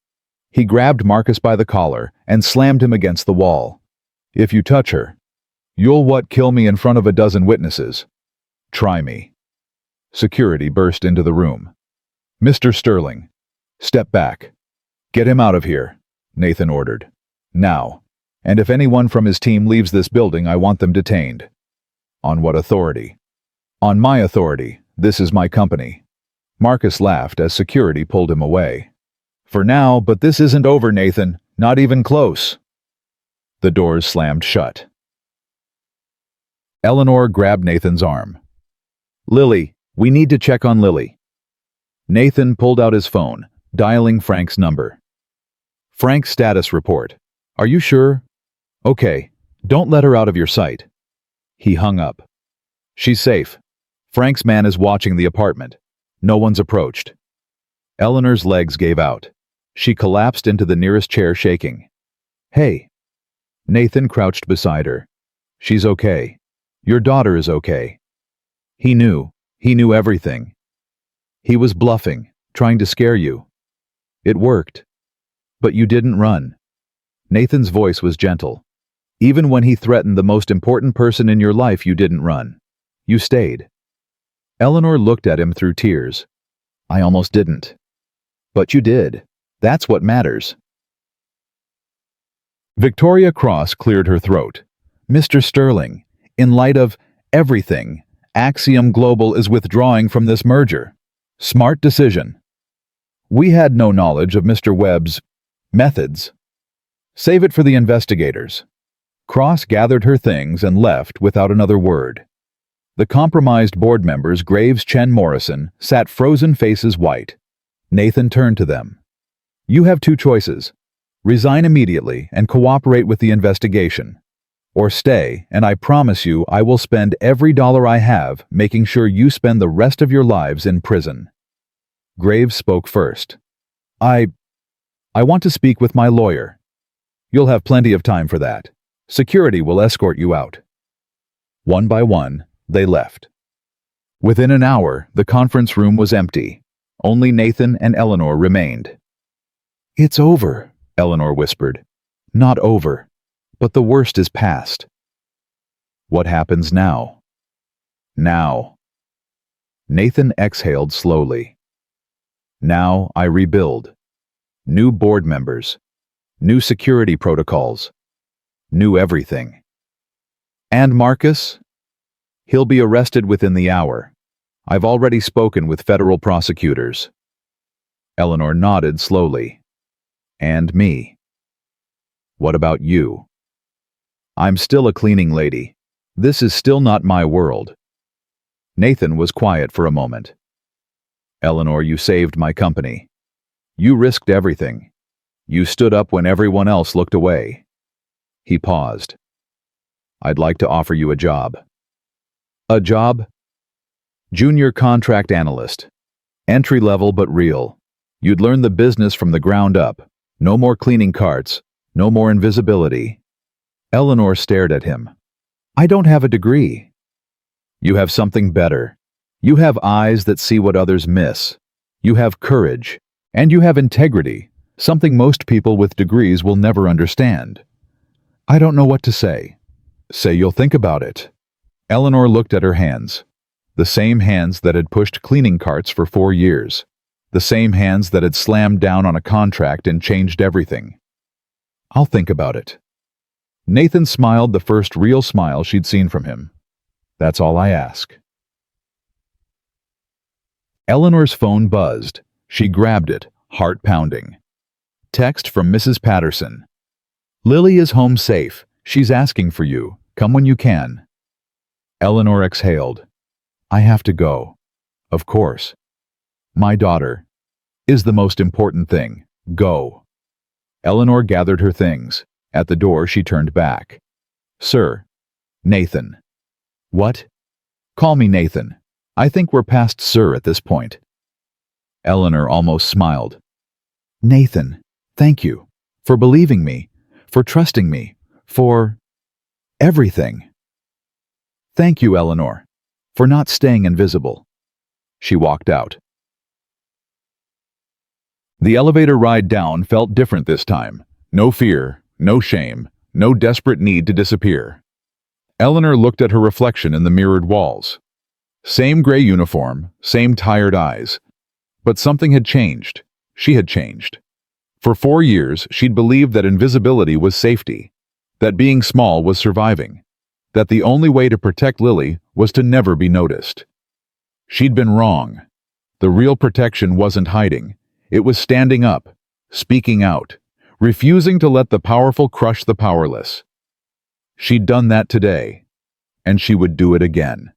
He grabbed Marcus by the collar and slammed him against the wall. If you touch her, you'll kill me in front of a dozen witnesses. Try me. Security burst into the room. Mr. Sterling, step back. Get him out of here, Nathan ordered. Now. And if anyone from his team leaves this building, I want them detained. On what authority? On my authority. This is my company. Marcus laughed as security pulled him away. For now, but this isn't over, Nathan. Not even close. The doors slammed shut. Eleanor grabbed Nathan's arm. Lily, we need to check on Lily. Nathan pulled out his phone, dialing Frank's number. Frank's status report. Are you sure? Okay, don't let her out of your sight. He hung up. She's safe. Frank's man is watching the apartment. No one's approached. Eleanor's legs gave out. She collapsed into the nearest chair, shaking. Hey. Nathan crouched beside her. She's okay. Your daughter is okay. He knew. He knew everything. He was bluffing, trying to scare you. It worked. But you didn't run. Nathan's voice was gentle. Even when he threatened the most important person in your life, you didn't run. You stayed. Eleanor looked at him through tears. I almost didn't. But you did. That's what matters. Victoria Cross cleared her throat. Mr. Sterling, in light of everything, Axiom Global is withdrawing from this merger. Smart decision. We had no knowledge of Mr. Webb's methods. Save it for the investigators. Cross gathered her things and left without another word. The compromised board members, Graves, Chen, Morrison, sat frozen faces white. Nathan turned to them. You have two choices. Resign immediately and cooperate with the investigation. Or stay, and I promise you I will spend every dollar I have making sure you spend the rest of your lives in prison. Graves spoke first. I want to speak with my lawyer. You'll have plenty of time for that. Security will escort you out. One by one, they left. Within an hour, the conference room was empty. Only Nathan and Eleanor remained. It's over, Eleanor whispered. Not over, but the worst is past. What happens now? Now. Nathan exhaled slowly. Now I rebuild. New board members. New security protocols. New everything. And Marcus? He'll be arrested within the hour. I've already spoken with federal prosecutors. Eleanor nodded slowly. And me. What about you? I'm still a cleaning lady. This is still not my world. Nathan was quiet for a moment. Eleanor, you saved my company. You risked everything. You stood up when everyone else looked away. He paused. I'd like to offer you a job. A job? Junior contract analyst. Entry level but real. You'd learn the business from the ground up. No more cleaning carts. No more invisibility. Eleanor stared at him. I don't have a degree. You have something better. You have eyes that see what others miss. You have courage. And you have integrity, something most people with degrees will never understand. I don't know what to say. Say you'll think about it. Eleanor looked at her hands. The same hands that had pushed cleaning carts for 4 years. The same hands that had slammed down on a contract and changed everything. I'll think about it. Nathan smiled, the first real smile she'd seen from him. That's all I ask. Eleanor's phone buzzed. She grabbed it, heart pounding. Text from Mrs. Patterson. Lily is home safe. She's asking for you. Come when you can. Eleanor exhaled. I have to go. Of course. My daughter is the most important thing. Go. Eleanor gathered her things. At the door, she turned back. Sir. Nathan. What? Call me Nathan. I think we're past sir at this point. Eleanor almost smiled. Nathan, thank you. For believing me. For trusting me. For everything. Thank you, Eleanor. For not staying invisible. She walked out. The elevator ride down felt different this time. No fear, no shame, no desperate need to disappear. Eleanor looked at her reflection in the mirrored walls. Same gray uniform, same tired eyes. But something had changed. She had changed. For 4 years, she'd believed that invisibility was safety, that being small was surviving, that the only way to protect Lily was to never be noticed. She'd been wrong. The real protection wasn't hiding. It was standing up, speaking out, refusing to let the powerful crush the powerless. She'd done that today, and she would do it again.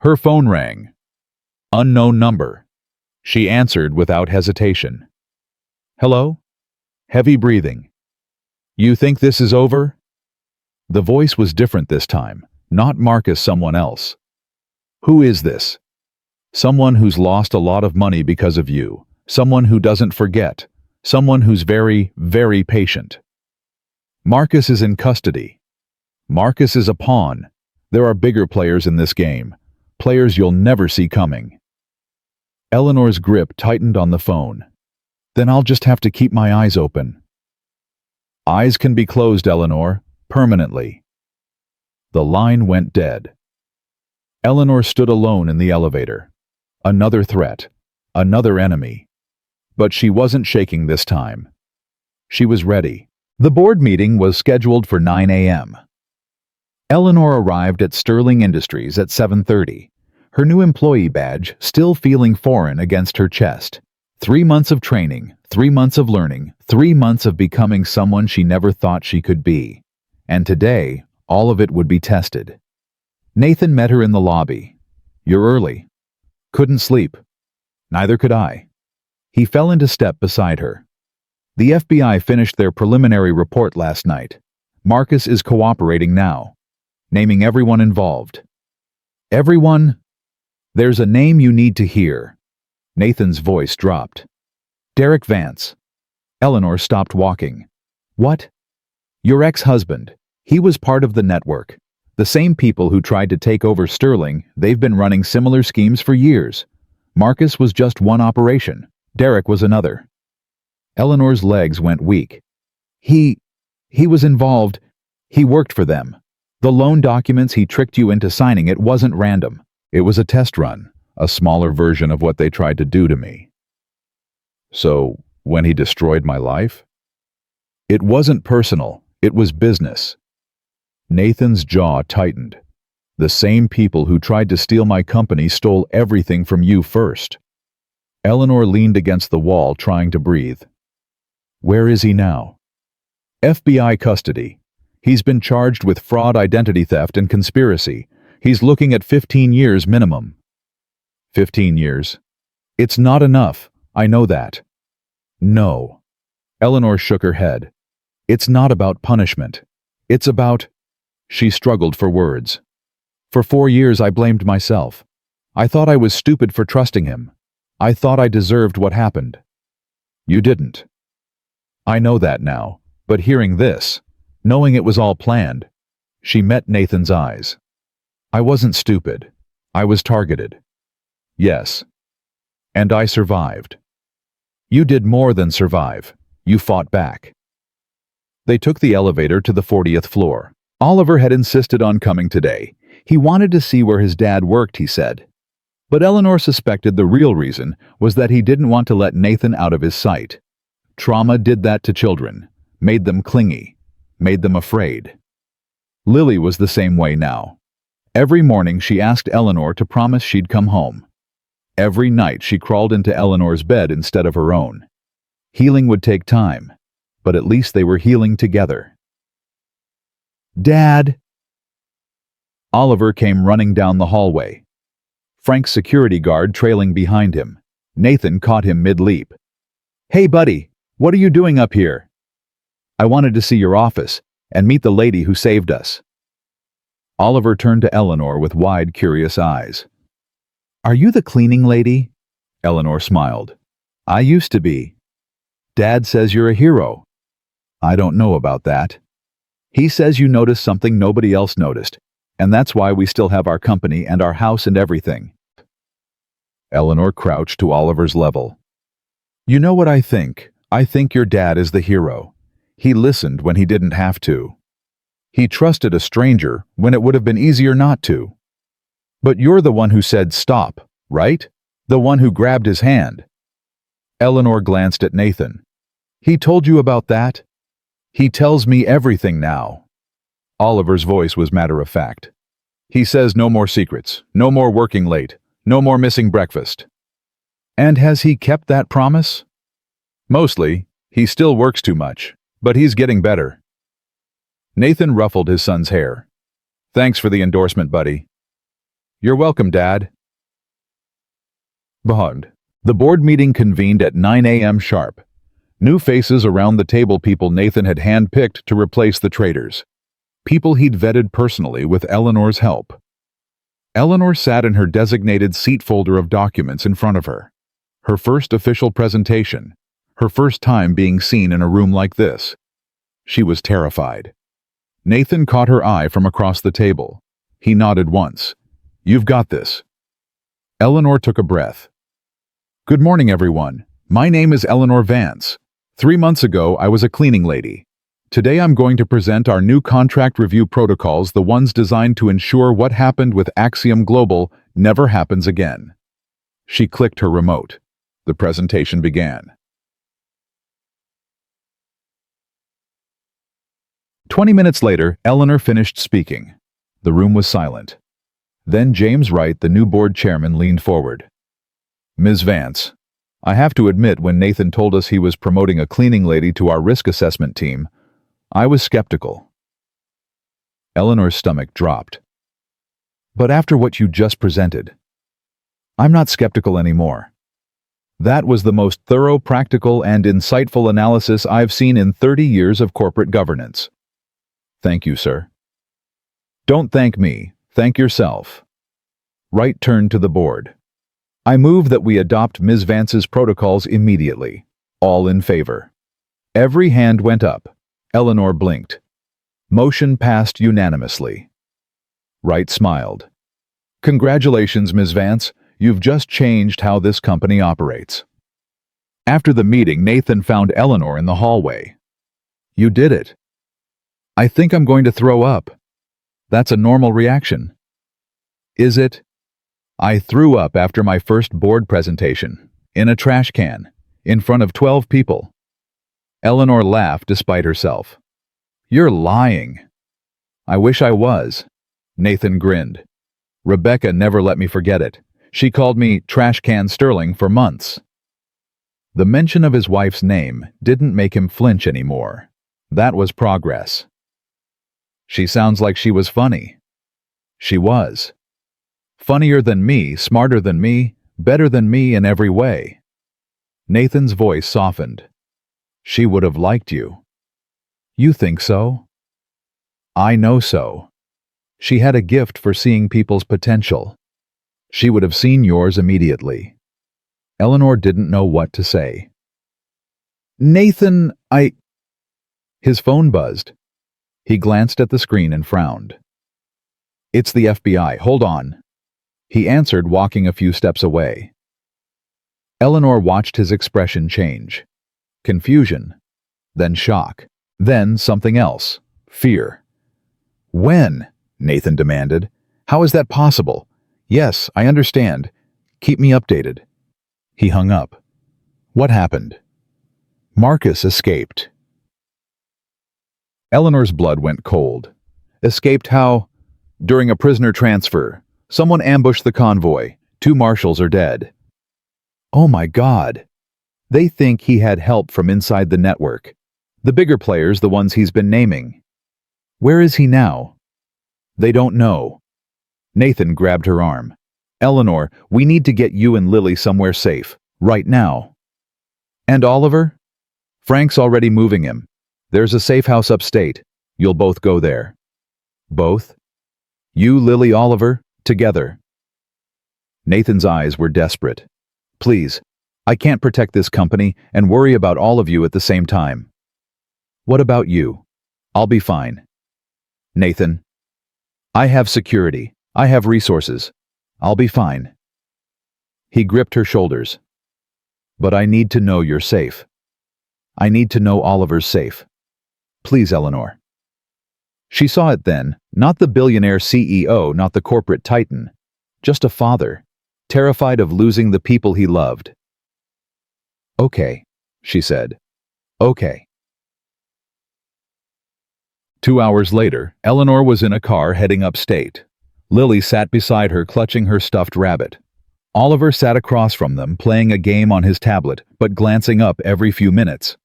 Her phone rang. Unknown number. She answered without hesitation. Hello? Heavy breathing. You think this is over? The voice was different this time, not Marcus, someone else. Who is this? Someone who's lost a lot of money because of you. Someone who doesn't forget. Someone who's very, very patient. Marcus is in custody. Marcus is a pawn. There are bigger players in this game. Players you'll never see coming. Eleanor's grip tightened on the phone. Then I'll just have to keep my eyes open. Eyes can be closed, Eleanor, permanently. The line went dead. Eleanor stood alone in the elevator. Another threat. Another enemy. But she wasn't shaking this time. She was ready. The board meeting was scheduled for 9 a.m. Eleanor arrived at Sterling Industries at 7:30, her new employee badge still feeling foreign against her chest. 3 months of training, 3 months of learning, 3 months of becoming someone she never thought she could be. And today, all of it would be tested. Nathan met her in the lobby. "You're early." "Couldn't sleep." "Neither could I." He fell into step beside her. "The FBI finished their preliminary report last night. Marcus is cooperating now, naming everyone involved." "Everyone?" "There's a name you need to hear." Nathan's voice dropped. "Derek Vance." Eleanor stopped walking. "What?" "Your ex-husband. He was part of the network. The same people who tried to take over Sterling, they've been running similar schemes for years. Marcus was just one operation. Derek was another." Eleanor's legs went weak. He was involved. He worked for them. The loan documents he tricked you into signing, it wasn't random. It was a test run, a smaller version of what they tried to do to me." "So, when he destroyed my life?" "It wasn't personal. It was business." Nathan's jaw tightened. "The same people who tried to steal my company stole everything from you first." Eleanor leaned against the wall, trying to breathe. "Where is he now?" "FBI custody. He's been charged with fraud, identity theft, and conspiracy. He's looking at 15 years minimum." 15 years. "It's not enough. I know that." "No." Eleanor shook her head. "It's not about punishment. It's about—" She struggled for words. "For 4 years I blamed myself. I thought I was stupid for trusting him. I thought I deserved what happened." "You didn't." "I know that now, but hearing this, knowing it was all planned—" She met Nathan's eyes. "I wasn't stupid. I was targeted." "Yes. And I survived." "You did more than survive. You fought back." They took the elevator to the 40th floor. Oliver had insisted on coming today. He wanted to see where his dad worked, he said. But Eleanor suspected the real reason was that he didn't want to let Nathan out of his sight. Trauma did that to children, made them clingy, made them afraid. Lily was the same way now. Every morning she asked Eleanor to promise she'd come home. Every night she crawled into Eleanor's bed instead of her own. Healing would take time, but at least they were healing together. "Dad!" Oliver came running down the hallway. Frank's security guard trailing behind him. Nathan caught him mid-leap. "Hey, buddy, what are you doing up here?" "I wanted to see your office and meet the lady who saved us." Oliver turned to Eleanor with wide, curious eyes. "Are you the cleaning lady?" Eleanor smiled. "I used to be." "Dad says you're a hero." "I don't know about that. He says you noticed something nobody else noticed, and that's why we still have our company and our house and everything." Eleanor crouched to Oliver's level. "You know what I think? I think your dad is the hero. He listened when he didn't have to. He trusted a stranger when it would have been easier not to. But you're the one who said stop, right? The one who grabbed his hand." Eleanor glanced at Nathan. "He told you about that?" "He tells me everything now." Oliver's voice was matter-of-fact. "He says no more secrets, no more working late, no more missing breakfast." "And has he kept that promise?" "Mostly. He still works too much, but he's getting better." Nathan ruffled his son's hair. "Thanks for the endorsement, buddy." "You're welcome, Dad." Bond. The board meeting convened at 9 a.m. sharp. New faces around the table, people Nathan had hand-picked to replace the traitors. People he'd vetted personally with Eleanor's help. Eleanor sat in her designated seat folder of documents in front of her. Her first official presentation. Her first time being seen in a room like this. She was terrified. Nathan caught her eye from across the table. He nodded once. "You've got this." Eleanor took a breath. "Good morning, everyone. My name is Eleanor Vance. 3 months ago, I was a cleaning lady. Today I'm going to present our new contract review protocols, the ones designed to ensure what happened with Axiom Global never happens again." She clicked her remote. The presentation began. 20 minutes later, Eleanor finished speaking. The room was silent. Then James Wright, the new board chairman, leaned forward. "Ms. Vance, I have to admit, when Nathan told us he was promoting a cleaning lady to our risk assessment team, I was skeptical." Eleanor's stomach dropped. "But after what you just presented, I'm not skeptical anymore. That was the most thorough, practical, and insightful analysis I've seen in 30 years of corporate governance." "Thank you, sir." "Don't thank me. Thank yourself." Wright turned to the board. "I move that we adopt Ms. Vance's protocols immediately. All in favor." Every hand went up. Eleanor blinked. Motion passed unanimously. Wright smiled. "Congratulations, Ms. Vance. You've just changed how this company operates." After the meeting, Nathan found Eleanor in the hallway. "You did it." "I think I'm going to throw up." "That's a normal reaction." "Is it?" "I threw up after my first board presentation, in a trash can, in front of 12 people. Eleanor laughed despite herself. "You're lying." "I wish I was." Nathan grinned. "Rebecca never let me forget it. She called me Trash Can Sterling for months." The mention of his wife's name didn't make him flinch anymore. That was progress. "She sounds like she was funny." She was. Funnier than me, smarter than me, better than me in every way. Nathan's voice softened. "She would have liked you." "You think so?" "I know so. She had a gift for seeing people's potential. She would have seen yours immediately." Eleanor didn't know what to say. "Nathan, His phone buzzed. He glanced at the screen and frowned. "It's the FBI. Hold on." He answered, walking a few steps away. Eleanor watched his expression change. Confusion, then shock, then something else, fear. "When?" Nathan demanded. "How is that possible?" "Yes, I understand. Keep me updated." He hung up. What happened? Marcus escaped. Eleanor's blood went cold. Escaped how? During a prisoner transfer. Someone ambushed the convoy. 2 marshals are dead. Oh my God. They think he had help from inside the network. The bigger players, the ones he's been naming. Where is he now? They don't know. Nathan grabbed her arm. "Eleanor, we need to get you and Lily somewhere safe. Right now." "And Oliver?" "Frank's already moving him. There's a safe house upstate. You'll both go there." "Both? You, Lily, Oliver, together?" Nathan's eyes were desperate. "Please, I can't protect this company and worry about all of you at the same time." "What about you?" "I'll be fine." "Nathan, I have security. I have resources. I'll be fine." He gripped her shoulders. "But I need to know you're safe. I need to know Oliver's safe. Please, Eleanor." She saw it then, not the billionaire CEO, not the corporate titan, just a father, terrified of losing the people he loved. "Okay," she said. "Okay." 2 hours later, Eleanor was in a car heading upstate. Lily sat beside her, clutching her stuffed rabbit. Oliver sat across from them, playing a game on his tablet, but glancing up every few minutes.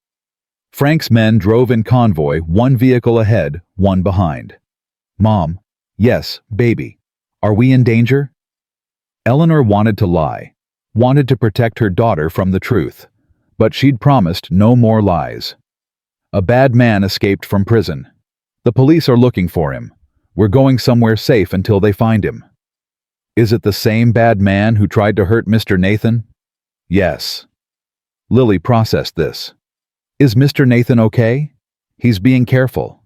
Frank's men drove in convoy, 1 vehicle ahead, 1 behind. "Mom." "Yes, baby. Are we in danger?" Eleanor wanted to lie, wanted to protect her daughter from the truth, but she'd promised no more lies. "A bad man escaped from prison. The police are looking for him. We're going somewhere safe until they find him." "Is it the same bad man who tried to hurt Mr. Nathan?" "Yes." Lily processed this. "Is Mr. Nathan okay?" He's being careful.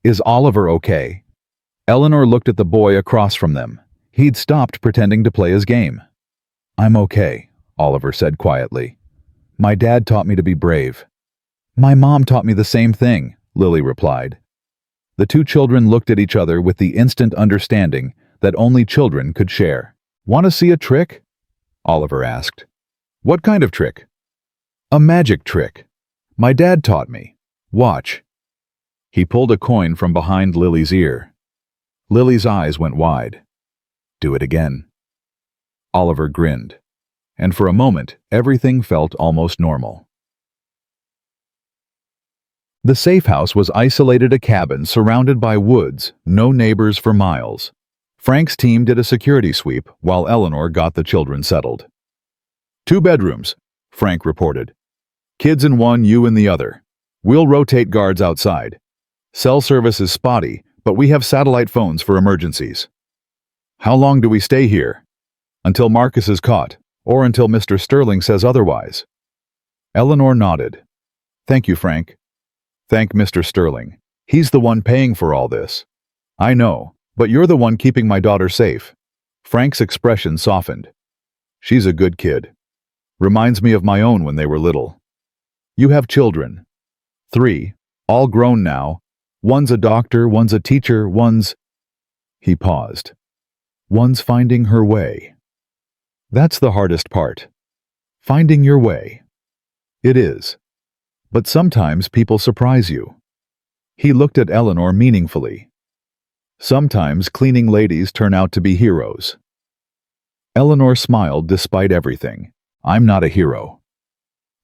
Is Oliver okay? Eleanor looked at the boy across from them. He'd stopped pretending to play his game. I'm okay, Oliver said quietly. My dad taught me to be brave. My mom taught me the same thing, Lily replied. The two children looked at each other with the instant understanding that only children could share. Want to see a trick? Oliver asked. What kind of trick? A magic trick. My dad taught me. Watch. He pulled a coin from behind Lily's ear. Lily's eyes went wide. Do it again. Oliver grinned, and for a moment, everything felt almost normal. The safe house was isolated a cabin surrounded by woods, no neighbors for miles. Frank's team did a security sweep while Eleanor got the children settled. 2 bedrooms, Frank reported. Kids in one, you in the other. We'll rotate guards outside. Cell service is spotty, but we have satellite phones for emergencies. How long do we stay here? Until Marcus is caught, or until Mr. Sterling says otherwise. Eleanor nodded. Thank you, Frank. Thank Mr. Sterling. He's the one paying for all this. I know, but you're the one keeping my daughter safe. Frank's expression softened. She's a good kid. Reminds me of my own when they were little. You have children. 3, all grown now. One's a doctor, one's a teacher, one's... He paused. One's finding her way. That's the hardest part. Finding your way. It is. But sometimes people surprise you. He looked at Eleanor meaningfully. Sometimes cleaning ladies turn out to be heroes. Eleanor smiled despite everything. I'm not a hero.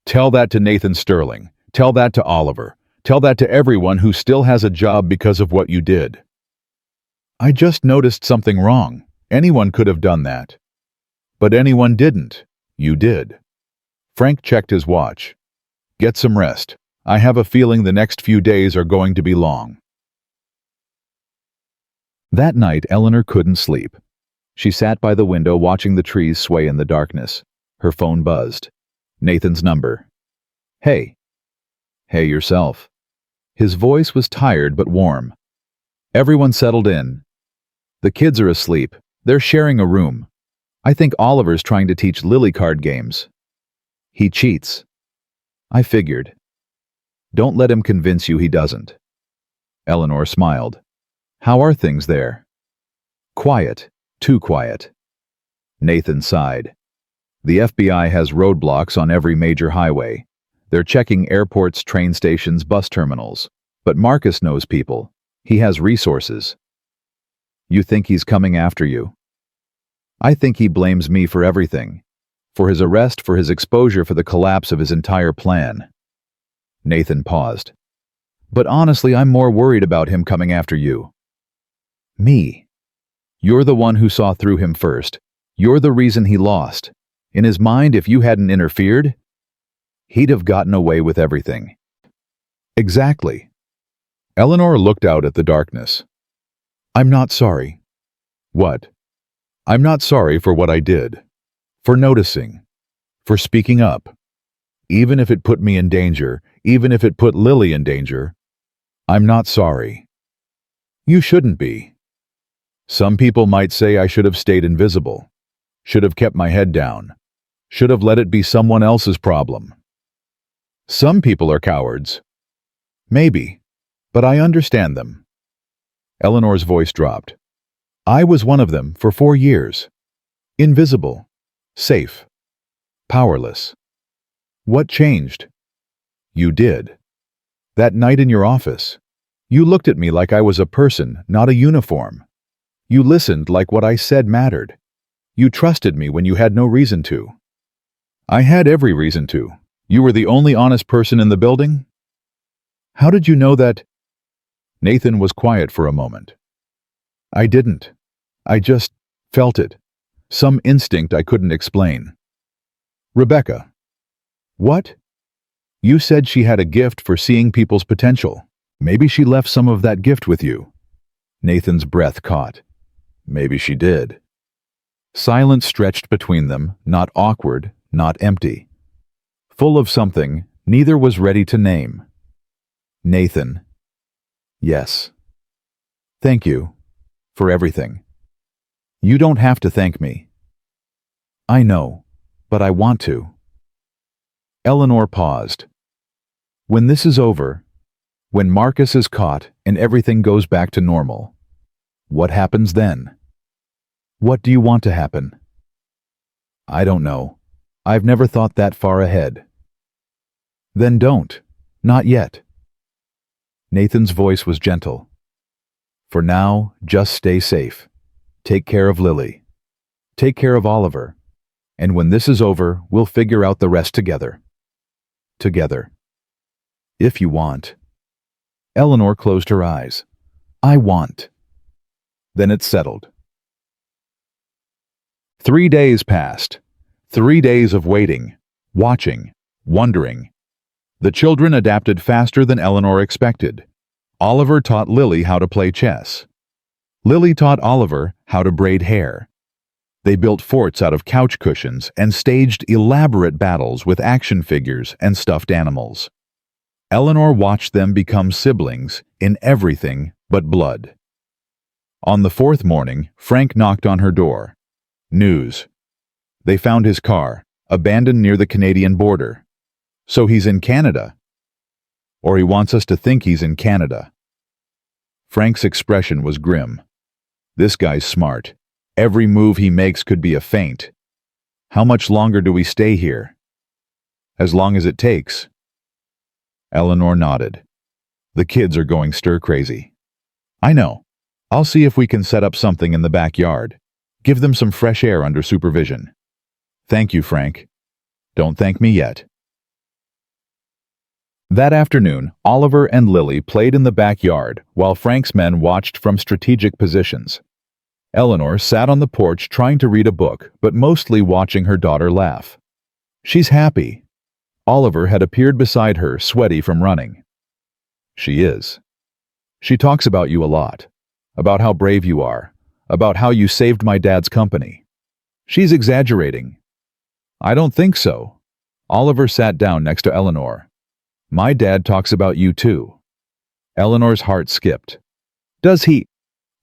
Tell that to Nathan Sterling. Tell that to Oliver. Tell that to everyone who still has a job because of what you did. I just noticed something wrong. Anyone could have done that. But anyone didn't. You did. Frank checked his watch. Get some rest. I have a feeling the next few days are going to be long. That night, Eleanor couldn't sleep. She sat by the window watching the trees sway in the darkness. Her phone buzzed. Nathan's number. Hey. Hey yourself. His voice was tired but warm. Everyone settled in. The kids are asleep. They're sharing a room. I think Oliver's trying to teach Lily card games. He cheats. I figured. Don't let him convince you he doesn't. Eleanor smiled. How are things there? Quiet. Too quiet. Nathan sighed. The FBI has roadblocks on every major highway. They're checking airports, train stations, bus terminals. But Marcus knows people. He has resources. You think he's coming after you? I think he blames me for everything. For his arrest, for his exposure, for the collapse of his entire plan. Nathan paused. But honestly, I'm more worried about him coming after you. Me. You're the one who saw through him first. You're the reason he lost. In his mind, if you hadn't interfered, he'd have gotten away with everything. Exactly. Eleanor looked out at the darkness. I'm not sorry. What? I'm not sorry for what I did. For noticing. For speaking up. Even if it put me in danger, even if it put Lily in danger, I'm not sorry. You shouldn't be. Some people might say I should have stayed invisible. Should have kept my head down. Should have let it be someone else's problem. Some people are cowards. Maybe. But I understand them. Eleanor's voice dropped. I was one of them for 4 years. Invisible. Safe. Powerless. What changed? You did. That night in your office. You looked at me like I was a person, not a uniform. You listened like what I said mattered. You trusted me when you had no reason to. I had every reason to. You were the only honest person in the building? How did you know that? Nathan was quiet for a moment. I didn't. I just felt it. Some instinct I couldn't explain. Rebecca. What? You said she had a gift for seeing people's potential. Maybe she left some of that gift with you. Nathan's breath caught. Maybe she did. Silence stretched between them, not awkward, not empty. Full of something neither was ready to name. Nathan, Yes. Thank you. For everything. You don't have to thank me. I know, but I want to. Eleanor paused. When this is over, when Marcus is caught and everything goes back to normal, what happens then? What do you want to happen? I don't know. I've never thought that far ahead. Then don't. Not yet. Nathan's voice was gentle. For now, just stay safe. Take care of Lily. Take care of Oliver. And when this is over, we'll figure out the rest together. Together. If you want. Eleanor closed her eyes. I want. Then it settled. 3 days passed. 3 days of waiting, watching, wondering. The children adapted faster than Eleanor expected. Oliver taught Lily how to play chess. Lily taught Oliver how to braid hair. They built forts out of couch cushions and staged elaborate battles with action figures and stuffed animals. Eleanor watched them become siblings in everything but blood. On the 4th morning, Frank knocked on her door. News. They found his car, abandoned near the Canadian border. So he's in Canada. Or he wants us to think he's in Canada. Frank's expression was grim. This guy's smart. Every move he makes could be a feint. How much longer do we stay here? As long as it takes. Eleanor nodded. The kids are going stir-crazy. I know. I'll see if we can set up something in the backyard. Give them some fresh air under supervision. Thank you, Frank. Don't thank me yet. That afternoon, Oliver and Lily played in the backyard while Frank's men watched from strategic positions. Eleanor sat on the porch trying to read a book, but mostly watching her daughter laugh. She's happy. Oliver had appeared beside her, sweaty from running. She is. She talks about you a lot, about how brave you are, about how you saved my dad's company. She's exaggerating. I don't think so. Oliver sat down next to Eleanor. My dad talks about you too. Eleanor's heart skipped. Does he?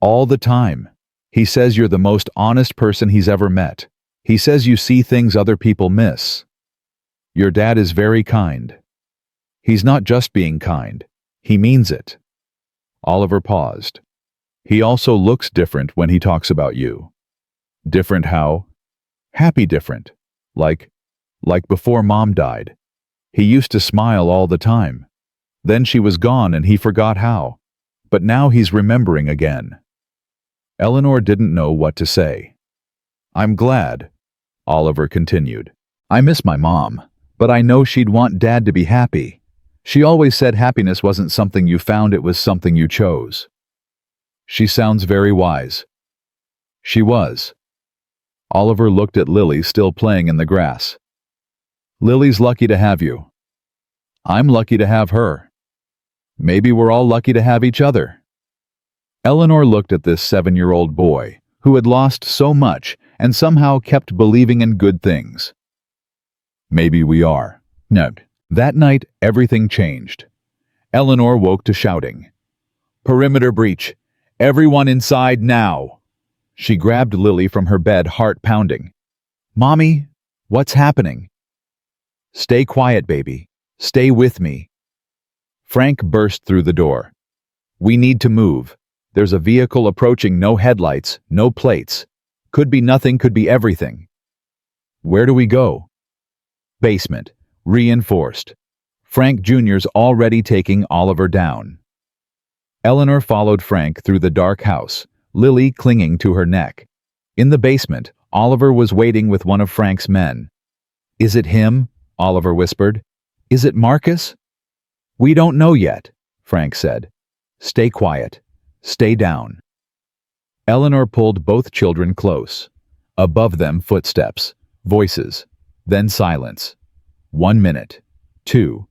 All the time. He says you're the most honest person he's ever met. He says you see things other people miss. Your dad is very kind. He's not just being kind. He means it. Oliver paused. He also looks different when he talks about you. Different how? Happy different. Like before Mom died. He used to smile all the time. Then she was gone and he forgot how. But now he's remembering again. Eleanor didn't know what to say. I'm glad, Oliver continued. I miss my mom, but I know she'd want Dad to be happy. She always said happiness wasn't something you found, it was something you chose. She sounds very wise. She was. Oliver looked at Lily still playing in the grass. Lily's lucky to have you. I'm lucky to have her. Maybe we're all lucky to have each other. Eleanor looked at this 7-year-old boy who had lost so much and somehow kept believing in good things. Maybe we are. No. That night, everything changed. Eleanor woke to shouting. Perimeter breach. Everyone inside now. She grabbed Lily from her bed, heart pounding. Mommy, what's happening? Stay quiet, baby. Stay with me. Frank burst through the door. We need to move. There's a vehicle approaching, no headlights, no plates. Could be nothing, could be everything. Where do we go? Basement. Reinforced. Frank Jr.'s already taking Oliver down. Eleanor followed Frank through the dark house, Lily clinging to her neck. In the basement, Oliver was waiting with one of Frank's men. Is it him? Oliver whispered. Is it Marcus? We don't know yet, Frank said. Stay quiet. Stay down. Eleanor pulled both children close. Above them, footsteps, voices, then silence. 1 minute, 2,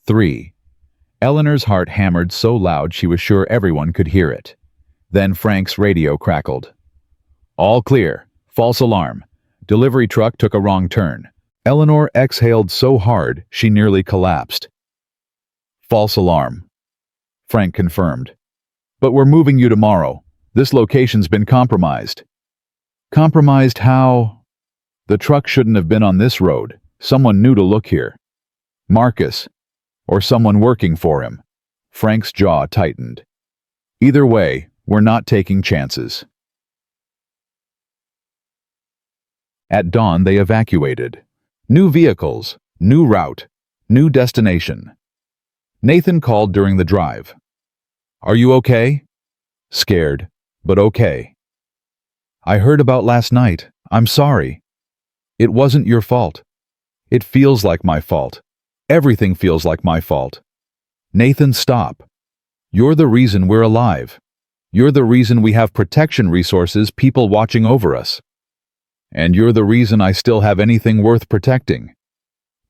3. Eleanor's heart hammered so loud she was sure everyone could hear it. Then Frank's radio crackled. All clear. False alarm. Delivery truck took a wrong turn. Eleanor exhaled so hard she nearly collapsed. False alarm. Frank confirmed. But we're moving you tomorrow. This location's been compromised. Compromised how? The truck shouldn't have been on this road. Someone knew to look here. Marcus. Or someone working for him. Frank's jaw tightened. Either way, we're not taking chances. At dawn, they evacuated. New vehicles, new route, new destination. Nathan called during the drive. Are you okay? Scared, but okay. I heard about last night. I'm sorry. It wasn't your fault. It feels like my fault. Everything feels like my fault. Nathan, stop. You're the reason we're alive. You're the reason we have protection resources, people watching over us. And you're the reason I still have anything worth protecting.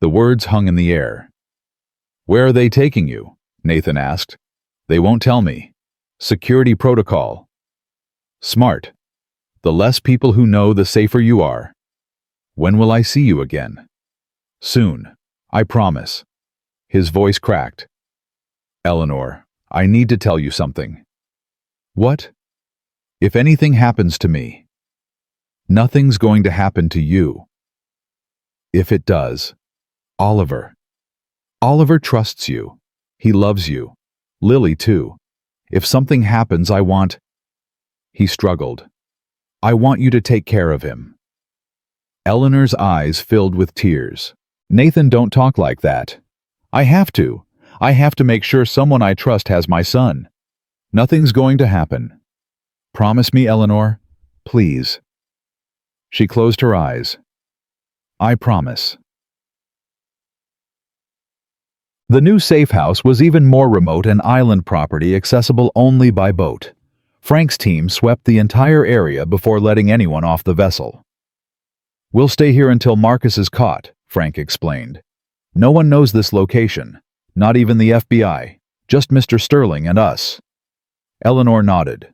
The words hung in the air. Where are they taking you? Nathan asked. They won't tell me. Security protocol. Smart. The less people who know, the safer you are. When will I see you again? Soon. I promise. His voice cracked. Eleanor, I need to tell you something. What? If anything happens to me, nothing's going to happen to you. If it does, Oliver. Oliver trusts you. He loves you. Lily, too. If something happens, I want... He struggled. I want you to take care of him. Eleanor's eyes filled with tears. Nathan, don't talk like that. I have to. I have to make sure someone I trust has my son. Nothing's going to happen. Promise me, Eleanor. Please. She closed her eyes. I promise. The new safe house was even more remote, an island property accessible only by boat. Frank's team swept the entire area before letting anyone off the vessel. We'll stay here until Marcus is caught, Frank explained. No one knows this location, not even the FBI, just Mr. Sterling and us. Eleanor nodded.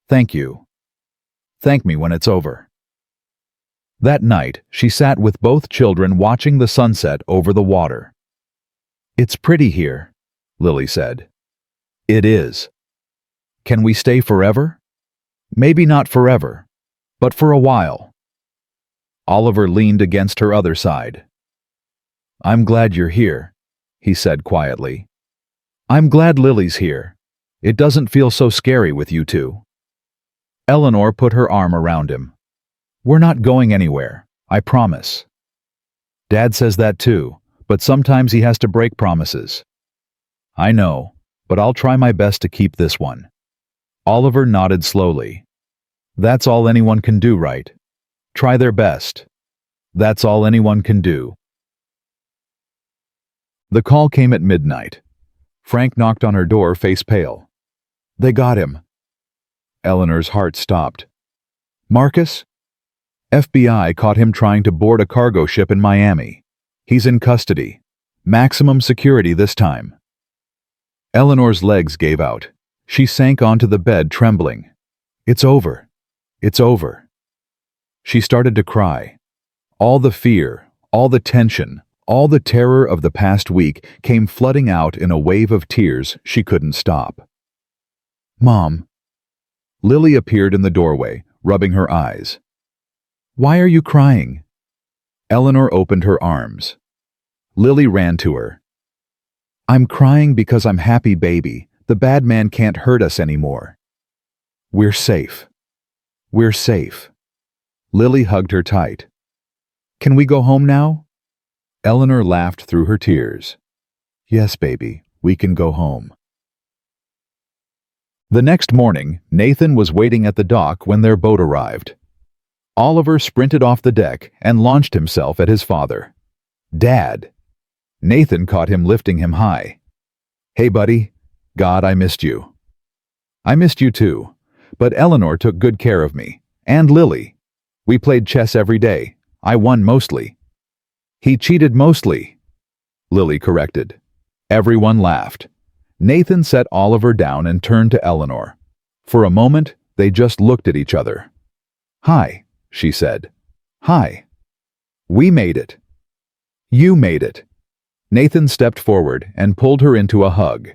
Thank you. Thank me when it's over. That night, she sat with both children watching the sunset over the water. It's pretty here, Lily said. It is. Can we stay forever? Maybe not forever, but for a while. Oliver leaned against her other side. I'm glad you're here, he said quietly. I'm glad Lily's here. It doesn't feel so scary with you two. Eleanor put her arm around him. We're not going anywhere, I promise. Dad says that too, but sometimes he has to break promises. I know, but I'll try my best to keep this one. Oliver nodded slowly. That's all anyone can do, right? Try their best. That's all anyone can do. The call came at midnight. Frank knocked on her door, face pale. They got him. Eleanor's heart stopped. Marcus? FBI caught him trying to board a cargo ship in Miami. He's in custody. Maximum security this time. Eleanor's legs gave out. She sank onto the bed, trembling. It's over. It's over. She started to cry. All the fear, all the tension, all the terror of the past week came flooding out in a wave of tears she couldn't stop. Mom. Lily appeared in the doorway, rubbing her eyes. Why are you crying? Eleanor opened her arms. Lily ran to her. I'm crying because I'm happy, baby. The bad man can't hurt us anymore. We're safe. We're safe. Lily hugged her tight. Can we go home now? Eleanor laughed through her tears. Yes, baby, we can go home. The next morning, Nathan was waiting at the dock when their boat arrived. Oliver sprinted off the deck and launched himself at his father. Dad! Nathan caught him, lifting him high. Hey, buddy. God, I missed you. I missed you too, but Eleanor took good care of me. And Lily. We played chess every day. I won mostly. He cheated mostly, Lily corrected. Everyone laughed. Nathan set Oliver down and turned to Eleanor. For a moment, they just looked at each other. Hi, she said. Hi. We made it. You made it. Nathan stepped forward and pulled her into a hug.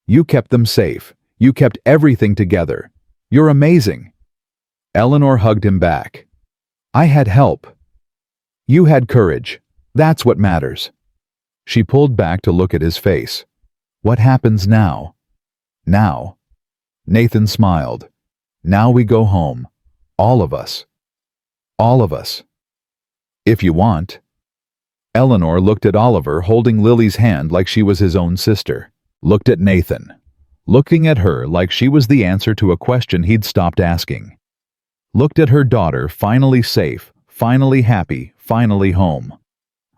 You kept them safe. You kept everything together. You're amazing." Eleanor hugged him back. "I had help. You had courage. That's what matters." She pulled back to look at his face. "What happens now?" "Now." Nathan smiled. "Now we go home. All of us. All of us. If you want." Eleanor looked at Oliver holding Lily's hand like she was his own sister. Looked at Nathan, looking at her like she was the answer to a question he'd stopped asking. Looked at her daughter, finally safe, finally happy, finally home.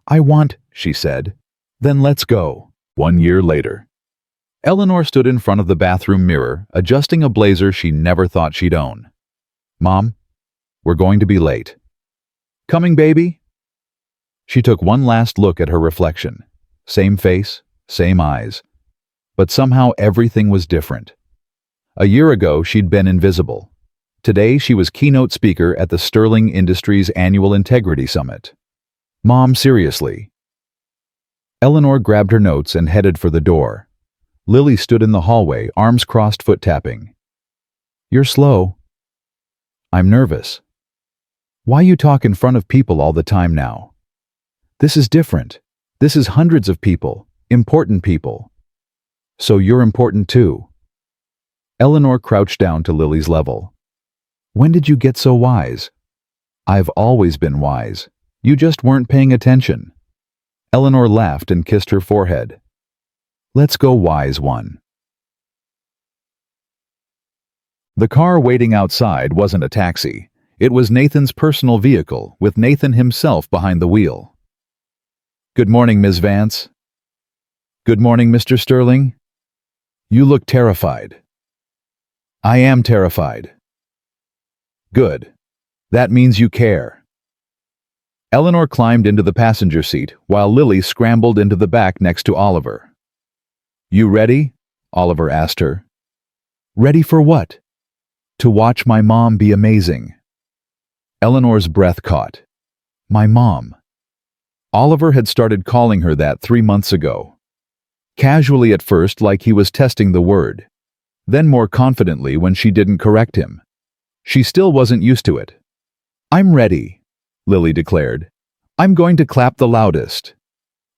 "I want," she said. "Then let's go." 1 year later. Eleanor stood in front of the bathroom mirror, adjusting a blazer she never thought she'd own. "Mom, we're going to be late." "Coming, baby?" She took one last look at her reflection. Same face, same eyes. But somehow everything was different. A year ago, she'd been invisible. Today, she was keynote speaker at the Sterling Industries Annual Integrity Summit. "Mom, seriously." Eleanor grabbed her notes and headed for the door. Lily stood in the hallway, arms crossed, foot tapping. "You're slow." "I'm nervous." "Why you talk in front of people all the time now?" "This is different. This is hundreds of people, important people." "So you're important too." Eleanor crouched down to Lily's level. "When did you get so wise?" "I've always been wise. You just weren't paying attention." Eleanor laughed and kissed her forehead. "Let's go, wise one." The car waiting outside wasn't a taxi. It was Nathan's personal vehicle, with Nathan himself behind the wheel. "Good morning, Ms. Vance." "Good morning, Mr. Sterling." "You look terrified." "I am terrified." "Good. That means you care." Eleanor climbed into the passenger seat, while Lily scrambled into the back next to Oliver. "You ready?" Oliver asked her. "Ready for what?" "To watch my mom be amazing." Eleanor's breath caught. My mom. Oliver had started calling her that 3 months ago. Casually at first, like he was testing the word. Then more confidently when she didn't correct him. She still wasn't used to it. "I'm ready," Lily declared. "I'm going to clap the loudest."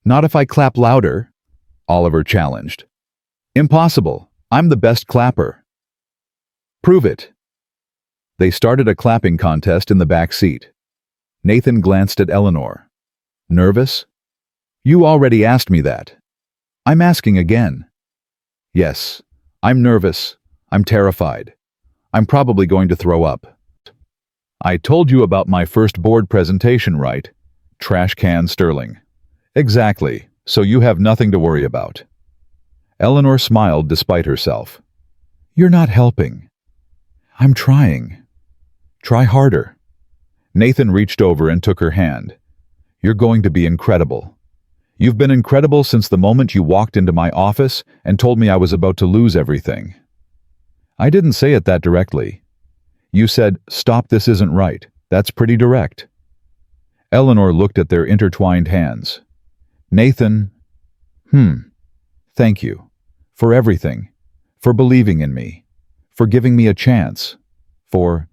"Not if I clap louder," Oliver challenged. "Impossible. I'm the best clapper." "Prove it." They started a clapping contest in the back seat. Nathan glanced at Eleanor. "Nervous?" "You already asked me that." "I'm asking again." "Yes, I'm nervous. I'm terrified. I'm probably going to throw up." "I told you about my first board presentation, right? Trash can Sterling." "Exactly, so you have nothing to worry about." Eleanor smiled despite herself. "You're not helping." "I'm trying." "Try harder." Nathan reached over and took her hand. "You're going to be incredible. You've been incredible since the moment you walked into my office and told me I was about to lose everything." "I didn't say it that directly." "You said, 'Stop, this isn't right.' That's pretty direct." Eleanor looked at their intertwined hands. "Nathan, thank you. For everything. For believing in me. For giving me a chance. For..."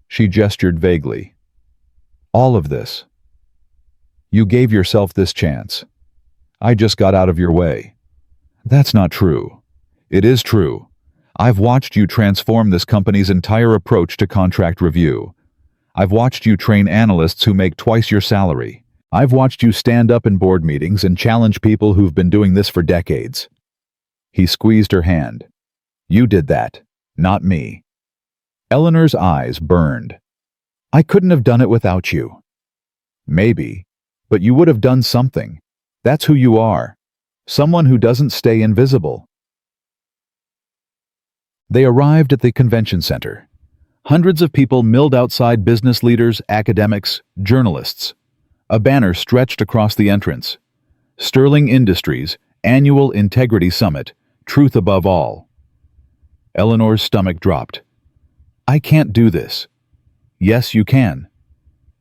She gestured vaguely. "All of this. You gave yourself this chance. I just got out of your way." "That's not true." "It is true. I've watched you transform this company's entire approach to contract review. I've watched you train analysts who make twice your salary. I've watched you stand up in board meetings and challenge people who've been doing this for decades." He squeezed her hand. "You did that, not me." Eleanor's eyes burned. "I couldn't have done it without you." "Maybe, but you would have done something. That's who you are. Someone who doesn't stay invisible." They arrived at the convention center. Hundreds of people milled outside: business leaders, academics, journalists. A banner stretched across the entrance. Sterling Industries, Annual Integrity Summit, Truth Above All. Eleanor's stomach dropped. "I can't do this." "Yes, you can.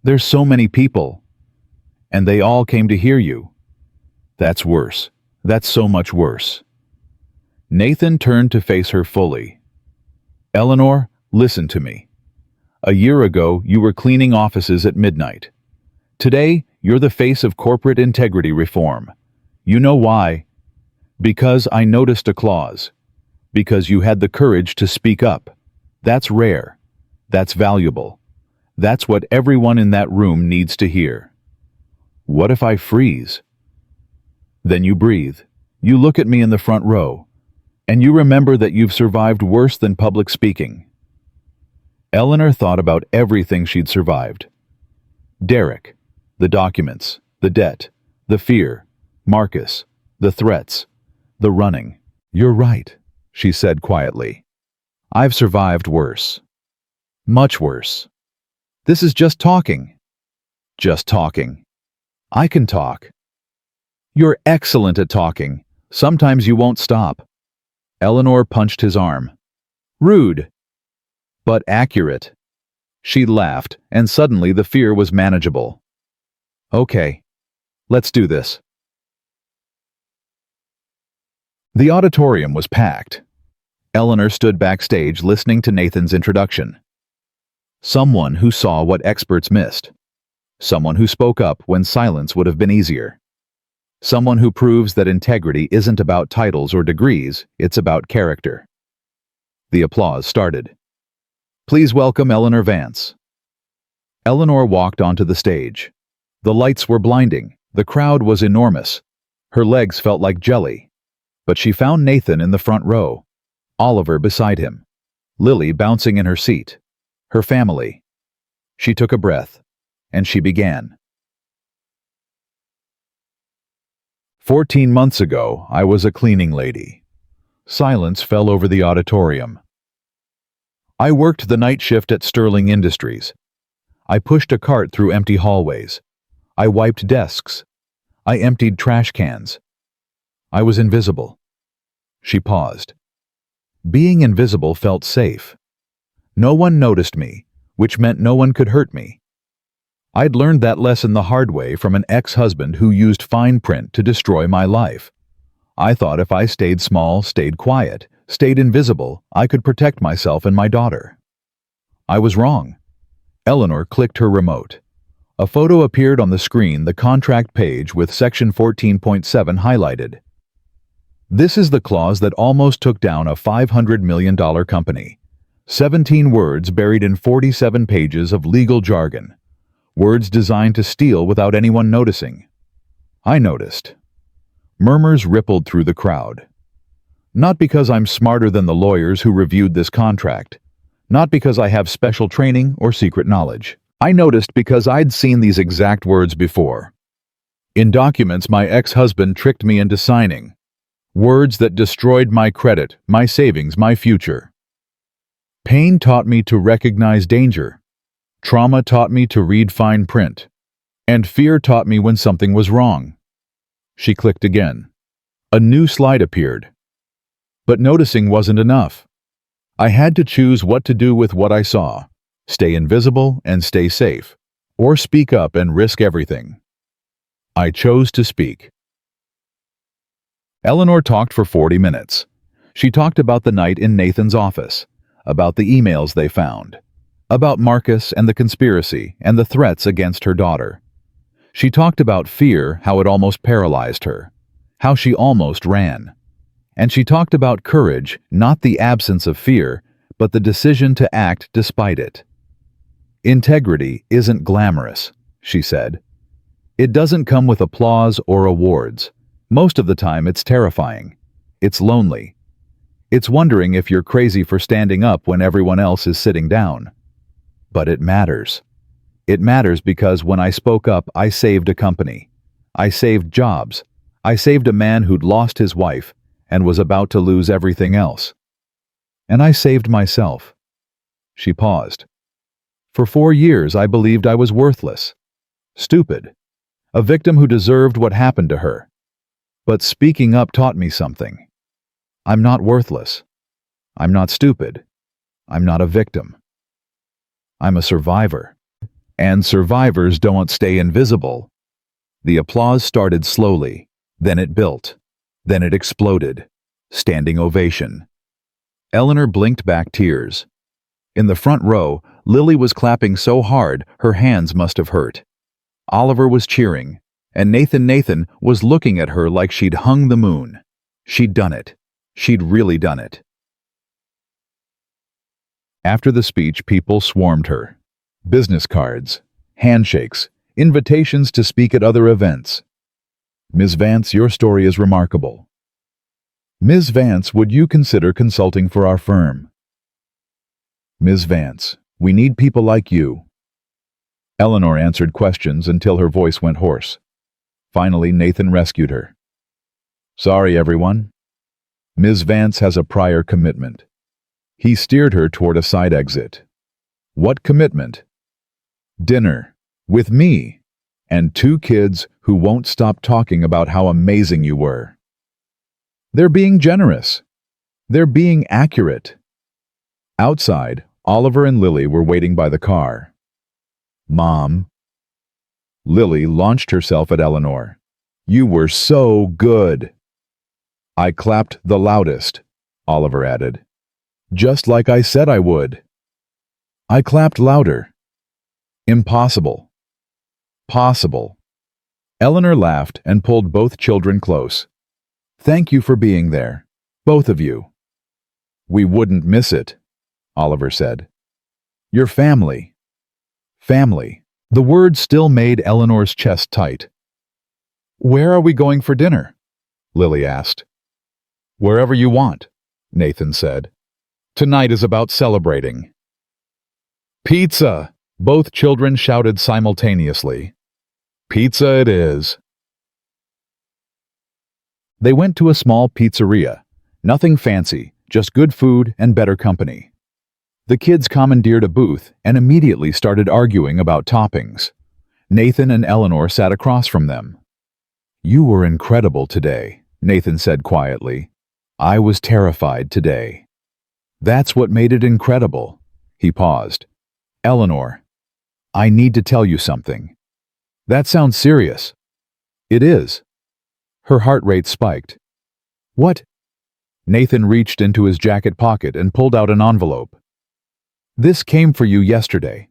There's so many people. And they all came to hear you." "That's worse. That's so much worse." Nathan turned to face her fully. Eleanor, listen to me. A year ago, you were cleaning offices at midnight. Today, you're the face of corporate integrity reform. You know why? Because I noticed a clause. Because you had the courage to speak up. That's rare. That's valuable. That's what everyone in that room needs to hear. What if I freeze? Then you breathe. You look at me in the front row, and you remember that you've survived worse than public speaking. Eleanor thought about everything she'd survived. Derek, the documents, the debt, the fear, Marcus, the threats, the running. You're right, she said quietly. I've survived worse. Much worse. This is just talking. Just talking. I can talk. You're excellent at talking. Sometimes you won't stop. Eleanor punched his arm. Rude. But accurate. She laughed, and suddenly the fear was manageable. Okay. Let's do this. The auditorium was packed. Eleanor stood backstage listening to Nathan's introduction. Someone who saw what experts missed. Someone who spoke up when silence would have been easier. Someone who proves that integrity isn't about titles or degrees, it's about character. The applause started. Please welcome Eleanor Vance. Eleanor walked onto the stage. The lights were blinding. The crowd was enormous. Her legs felt like jelly. But she found Nathan in the front row, Oliver beside him, Lily bouncing in her seat, her family. She took a breath, and she began. 14 months ago, I was a cleaning lady. Silence fell over the auditorium. I worked the night shift at Sterling Industries. I pushed a cart through empty hallways. I wiped desks. I emptied trash cans. I was invisible. She paused. Being invisible felt safe. No one noticed me, which meant no one could hurt me. I'd learned that lesson the hard way from an ex-husband who used fine print to destroy my life. I thought if I stayed small, stayed quiet, stayed invisible, I could protect myself and my daughter. I was wrong. Eleanor clicked her remote. A photo appeared on the screen, the contract page with Section 14.7 highlighted. This is the clause that almost took down a $500 million company. 17 words buried in 47 pages of legal jargon. Words designed to steal without anyone noticing. I noticed. Murmurs rippled through the crowd. Not because I'm smarter than the lawyers who reviewed this contract. Not because I have special training or secret knowledge. I noticed because I'd seen these exact words before. In documents my ex-husband tricked me into signing. Words that destroyed my credit, my savings, my future. Pain taught me to recognize danger. Trauma taught me to read fine print. And fear taught me when something was wrong. She clicked again. A new slide appeared. But noticing wasn't enough. I had to choose what to do with what I saw. Stay invisible and stay safe, or speak up and risk everything. I chose to speak. Eleanor talked for 40 minutes. She talked about the night in Nathan's office, about the emails they found, about Marcus and the conspiracy and the threats against her daughter. She talked about fear, how it almost paralyzed her, how she almost ran. And she talked about courage, not the absence of fear, but the decision to act despite it. Integrity isn't glamorous, she said. It doesn't come with applause or awards. Most of the time it's terrifying. It's lonely. It's wondering if you're crazy for standing up when everyone else is sitting down. But it matters. It matters because when I spoke up, I saved a company. I saved jobs. I saved a man who'd lost his wife and was about to lose everything else. And I saved myself. She paused. For 4 years, I believed I was worthless. Stupid. A victim who deserved what happened to her. But speaking up taught me something. I'm not worthless. I'm not stupid. I'm not a victim. I'm a survivor. And survivors don't stay invisible. The applause started slowly. Then it built. Then it exploded. Standing ovation. Eleanor blinked back tears. In the front row, Lily was clapping so hard her hands must have hurt. Oliver was cheering, and Nathan was looking at her like she'd hung the moon. She'd done it. She'd really done it. After the speech, people swarmed her. Business cards, handshakes, invitations to speak at other events. Ms. Vance, your story is remarkable. Ms. Vance, would you consider consulting for our firm? Ms. Vance, we need people like you. Eleanor answered questions until her voice went hoarse. Finally, Nathan rescued her. Sorry, everyone. Ms. Vance has a prior commitment. He steered her toward a side exit. What commitment? Dinner. With me. And 2 kids who won't stop talking about how amazing you were. They're being generous. They're being accurate. Outside, Oliver and Lily were waiting by the car. Mom. Lily launched herself at Eleanor. You were so good. I clapped the loudest, Oliver added. Just like I said I would. I clapped louder. Impossible. Possible. Eleanor laughed and pulled both children close. Thank you for being there, both of you. We wouldn't miss it, Oliver said. Your family. Family. The word still made Eleanor's chest tight. Where are we going for dinner? Lily asked. Wherever you want, Nathan said. Tonight is about celebrating. Pizza! Both children shouted simultaneously. Pizza it is. They went to a small pizzeria. Nothing fancy, just good food and better company. The kids commandeered a booth and immediately started arguing about toppings. Nathan and Eleanor sat across from them. You were incredible today, Nathan said quietly. I was terrified today. That's what made it incredible. He paused. Eleanor, I need to tell you something. That sounds serious. It is. Her heart rate spiked. What? Nathan reached into his jacket pocket and pulled out an envelope. This came for you yesterday.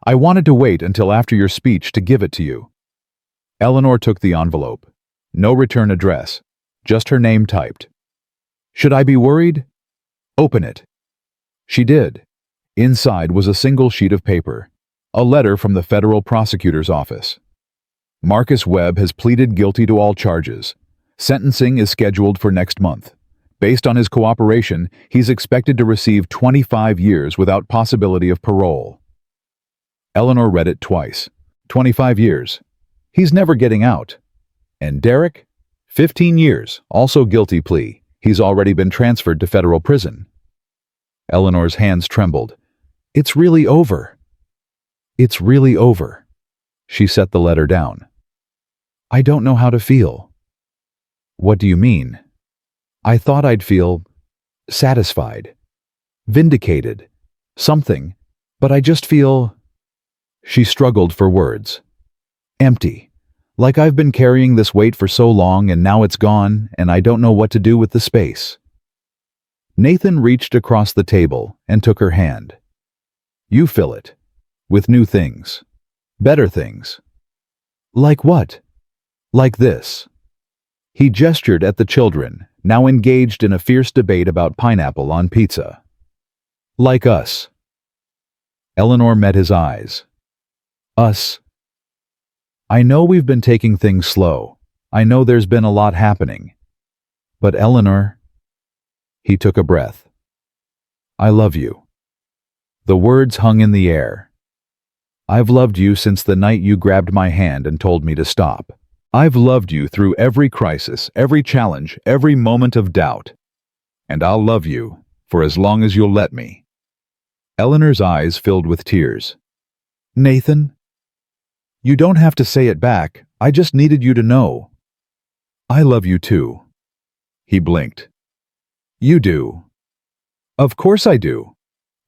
I wanted to wait until after your speech to give it to you. Eleanor took the envelope. No return address, just her name typed. Should I be worried? Open it. She did. Inside was a single sheet of paper, a letter from the federal prosecutor's office. Marcus Webb has pleaded guilty to all charges. Sentencing is scheduled for next month. Based on his cooperation, he's expected to receive 25 years without possibility of parole. Eleanor read it twice. 25 years. He's never getting out. And Derek? 15 years, also guilty plea. He's already been transferred to federal prison. Eleanor's hands trembled. It's really over. It's really over. She set the letter down. I don't know how to feel. What do you mean? I thought I'd feel satisfied, vindicated, something, but I just feel... She struggled for words. Empty. Like I've been carrying this weight for so long and now it's gone and I don't know what to do with the space. Nathan reached across the table and took her hand. You fill it. With new things. Better things. Like what? Like this. He gestured at the children, now engaged in a fierce debate about pineapple on pizza. Like us. Eleanor met his eyes. Us. I know we've been taking things slow. I know there's been a lot happening. But Eleanor... He took a breath. I love you. The words hung in the air. I've loved you since the night you grabbed my hand and told me to stop. I've loved you through every crisis, every challenge, every moment of doubt. And I'll love you for as long as you'll let me. Eleanor's eyes filled with tears. Nathan? You don't have to say it back. I just needed you to know. I love you too. He blinked. You do. Of course I do.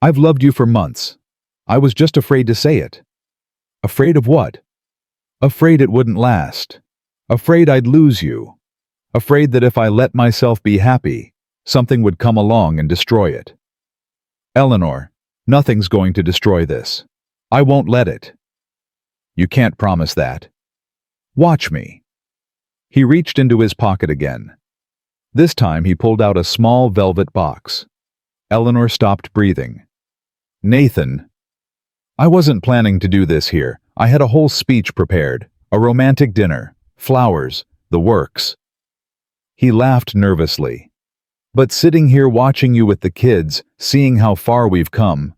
I've loved you for months. I was just afraid to say it. Afraid of what? Afraid it wouldn't last. Afraid I'd lose you. Afraid that if I let myself be happy, Something would come along and destroy it. Eleanor, nothing's going to destroy this. I won't let it. You can't promise that. Watch me. He reached into his pocket again. This time he pulled out a small velvet box. Eleanor stopped breathing. Nathan. I wasn't planning to do this here. I had a whole speech prepared, a romantic dinner, flowers, the works. He laughed nervously. But sitting here watching you with the kids, seeing how far we've come,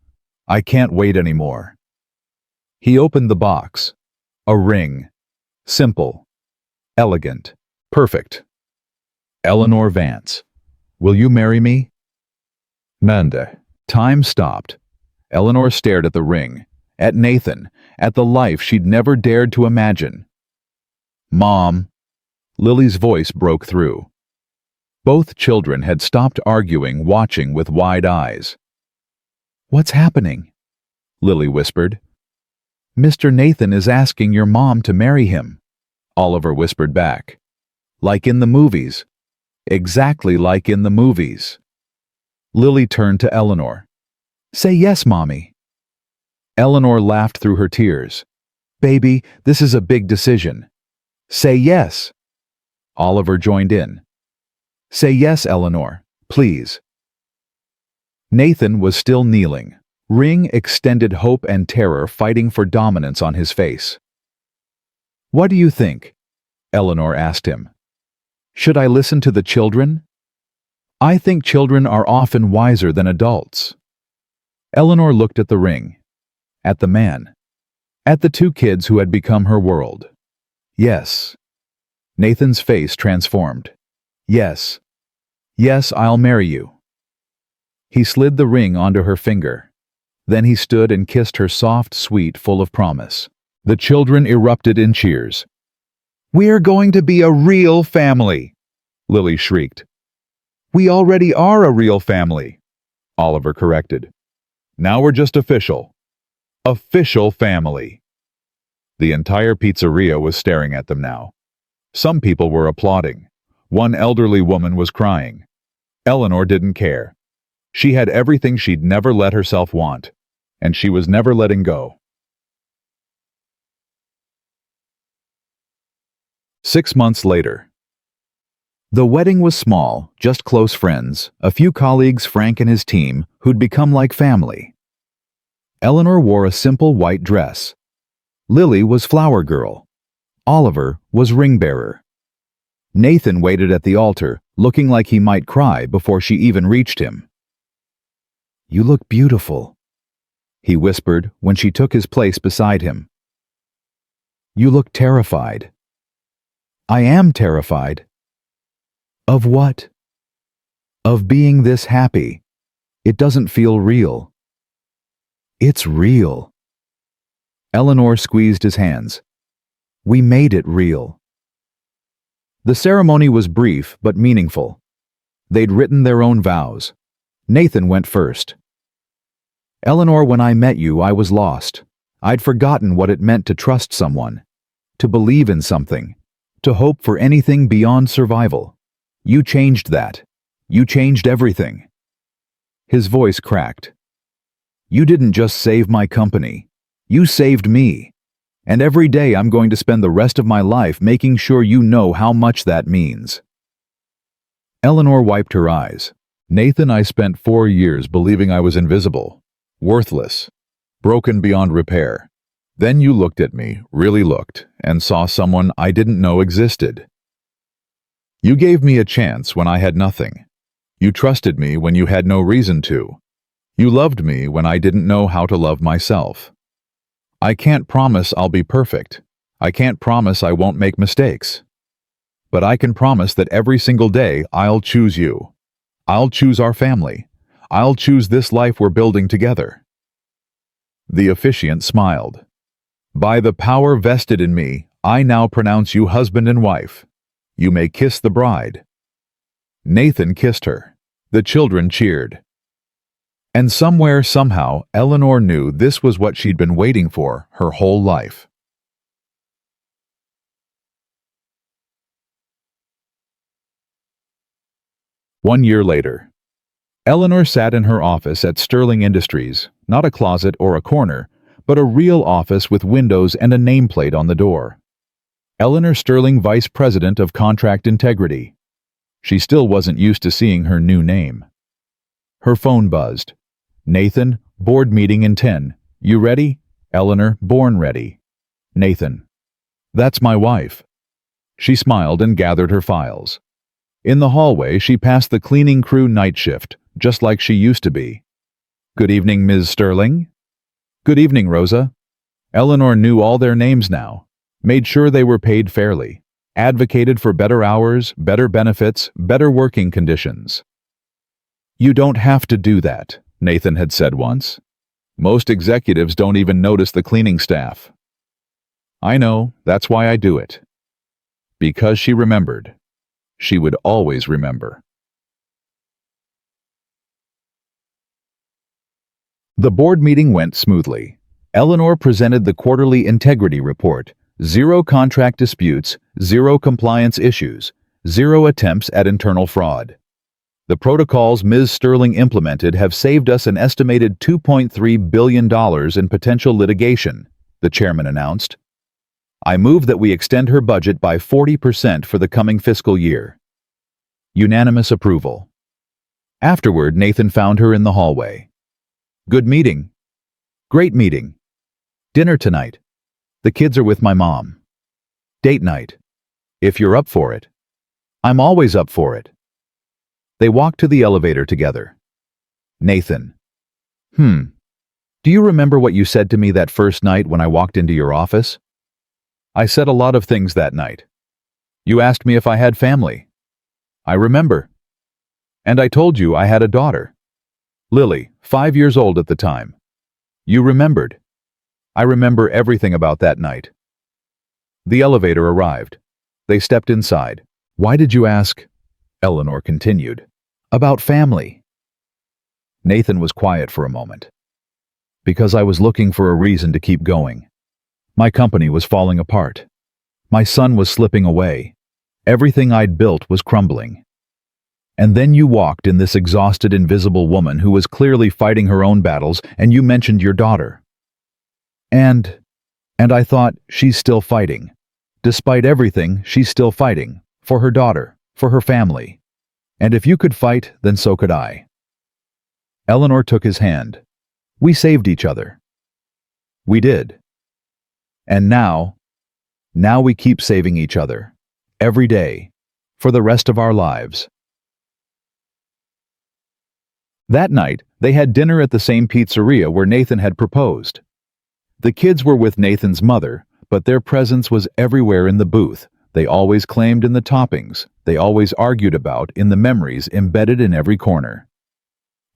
I can't wait anymore. He opened the box. A ring. Simple. Elegant. Perfect. Eleanor Vance. Will you marry me? Manda. Time stopped. Eleanor stared at the ring, at Nathan, at the life she'd never dared to imagine. Mom. Lily's voice broke through. Both children had stopped arguing, watching with wide eyes. What's happening? Lily whispered. Mr. Nathan is asking your mom to marry him, Oliver whispered back. Like in the movies. Exactly like in the movies. Lily turned to Eleanor. Say yes, Mommy. Eleanor laughed through her tears. Baby, this is a big decision. Say yes. Oliver joined in. Say yes, Eleanor, please. Nathan was still kneeling. Ring extended hope and terror fighting for dominance on his face. What do you think? Eleanor asked him. Should I listen to the children? I think children are often wiser than adults. Eleanor looked at the ring, at the man, at the two kids who had become her world. Yes. Nathan's face transformed. Yes. Yes, I'll marry you. He slid the ring onto her finger. Then he stood and kissed her soft, sweet, full of promise. The children erupted in cheers. We're going to be a real family, Lily shrieked. We already are a real family, Oliver corrected. Now we're just official. Official family. The entire pizzeria was staring at them now. Some people were applauding. One elderly woman was crying. Eleanor didn't care. She had everything she'd never let herself want, and she was never letting go. 6 months later. The wedding was small, just close friends, a few colleagues, Frank and his team, who'd become like family. Eleanor wore a simple white dress. Lily was flower girl. Oliver was ring bearer. Nathan waited at the altar, looking like he might cry before she even reached him. You look beautiful, he whispered when she took his place beside him. You look terrified. I am terrified. Of what? Of being this happy. It doesn't feel real. It's real. Eleanor squeezed his hands. We made it real. The ceremony was brief but meaningful. They'd written their own vows. Nathan went first. Eleanor, when I met you, I was lost. I'd forgotten what it meant to trust someone, to believe in something, to hope for anything beyond survival. You changed that. You changed everything. His voice cracked. You didn't just save my company. You saved me. And every day I'm going to spend the rest of my life making sure you know how much that means. Eleanor wiped her eyes. Nathan, I spent 4 years believing I was invisible, worthless, broken beyond repair. Then you looked at me, really looked, and saw someone I didn't know existed. You gave me a chance when I had nothing. You trusted me when you had no reason to. You loved me when I didn't know how to love myself. I can't promise I'll be perfect. I can't promise I won't make mistakes. But I can promise that every single day I'll choose you. I'll choose our family. I'll choose this life we're building together. The officiant smiled. By the power vested in me, I now pronounce you husband and wife. You may kiss the bride. Nathan kissed her. The children cheered. And somewhere, somehow, Eleanor knew this was what she'd been waiting for her whole life. 1 year later. Eleanor sat in her office at Sterling Industries, not a closet or a corner, but a real office with windows and a nameplate on the door. Eleanor Sterling, Vice President of Contract Integrity. She still wasn't used to seeing her new name. Her phone buzzed. Nathan, board meeting in 10. You ready? Eleanor, born ready. Nathan. That's my wife. She smiled and gathered her files. In the hallway, she passed the cleaning crew night shift, just like she used to be. Good evening, Ms. Sterling. Good evening, Rosa. Eleanor knew all their names now, made sure they were paid fairly, advocated for better hours, better benefits, better working conditions. You don't have to do that, Nathan had said once. Most executives don't even notice the cleaning staff. I know, that's why I do it. Because she remembered. She would always remember. The board meeting went smoothly. Eleanor presented the quarterly integrity report. 0 contract disputes, 0 compliance issues, 0 attempts at internal fraud. The protocols Ms. Sterling implemented have saved us an estimated $2.3 billion in potential litigation, the chairman announced. I move that we extend her budget by 40% for the coming fiscal year. Unanimous approval. Afterward, Nathan found her in the hallway. Good meeting. Great meeting. Dinner tonight. The kids are with my mom. Date night. If you're up for it. I'm always up for it. They walked to the elevator together. Nathan. Do you remember what you said to me that first night when I walked into your office? I said a lot of things that night. You asked me if I had family. I remember. And I told you I had a daughter. Lily, 5 years old at the time. You remembered. I remember everything about that night. The elevator arrived. They stepped inside. Why did you ask? Eleanor continued. About family. Nathan was quiet for a moment. Because I was looking for a reason to keep going. My company was falling apart. My son was slipping away. Everything I'd built was crumbling. And then you walked in this exhausted, invisible woman who was clearly fighting her own battles, and you mentioned your daughter. And I thought, she's still fighting. Despite everything, she's still fighting. For her daughter, for her family. And if you could fight, then so could I. Eleanor took his hand. We saved each other. We did. And now we keep saving each other. Every day. For the rest of our lives. That night, they had dinner at the same pizzeria where Nathan had proposed. The kids were with Nathan's mother, but their presence was everywhere in the booth. They always claimed in the toppings. They always argued about in the memories embedded in every corner.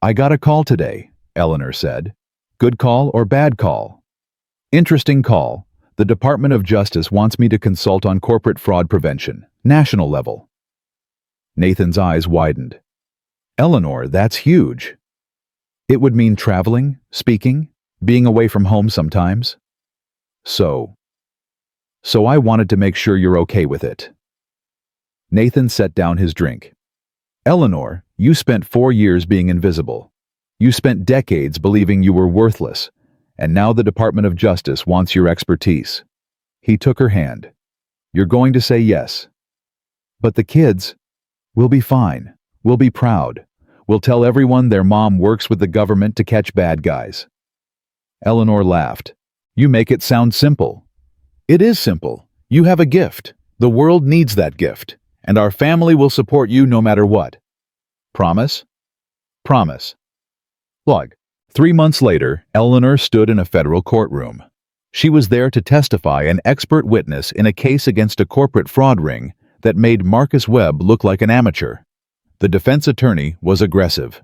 I got a call today, Eleanor said. Good call or bad call? Interesting call. The Department of Justice wants me to consult on corporate fraud prevention, national level. Nathan's eyes widened. Eleanor, that's huge. It would mean traveling, speaking, being away from home sometimes. So I wanted to make sure you're okay with it. Nathan set down his drink. Eleanor, you spent 4 years being invisible. You spent decades believing you were worthless, and now the Department of Justice wants your expertise. He took her hand. You're going to say yes. But the kids, we'll be fine. We'll be proud. We'll tell everyone their mom works with the government to catch bad guys. Eleanor laughed. You make it sound simple. It is simple. You have a gift. The world needs that gift, and our family will support you no matter what. Promise? Promise. Log. 3 months later, Eleanor stood in a federal courtroom. She was there to testify an expert witness in a case against a corporate fraud ring that made Marcus Webb look like an amateur. The defense attorney was aggressive.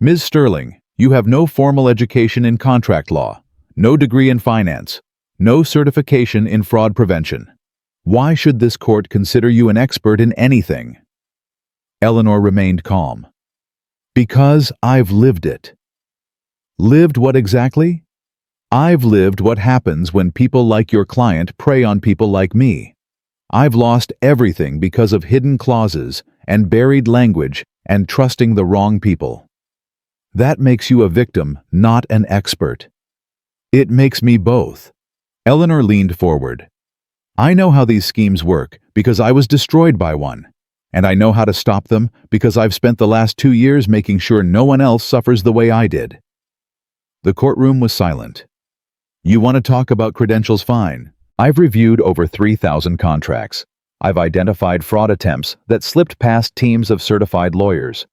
Ms. Sterling, you have no formal education in contract law, no degree in finance, no certification in fraud prevention. Why should this court consider you an expert in anything? Eleanor remained calm. Because I've lived it. Lived what exactly? I've lived what happens when people like your client prey on people like me. I've lost everything because of hidden clauses and buried language and trusting the wrong people. That makes you a victim, not an expert. It makes me both. Eleanor leaned forward. I know how these schemes work because I was destroyed by one. And I know how to stop them because I've spent the last 2 years making sure no one else suffers the way I did. The courtroom was silent. You want to talk about credentials? Fine. I've reviewed over 3,000 contracts. I've identified fraud attempts that slipped past teams of certified lawyers.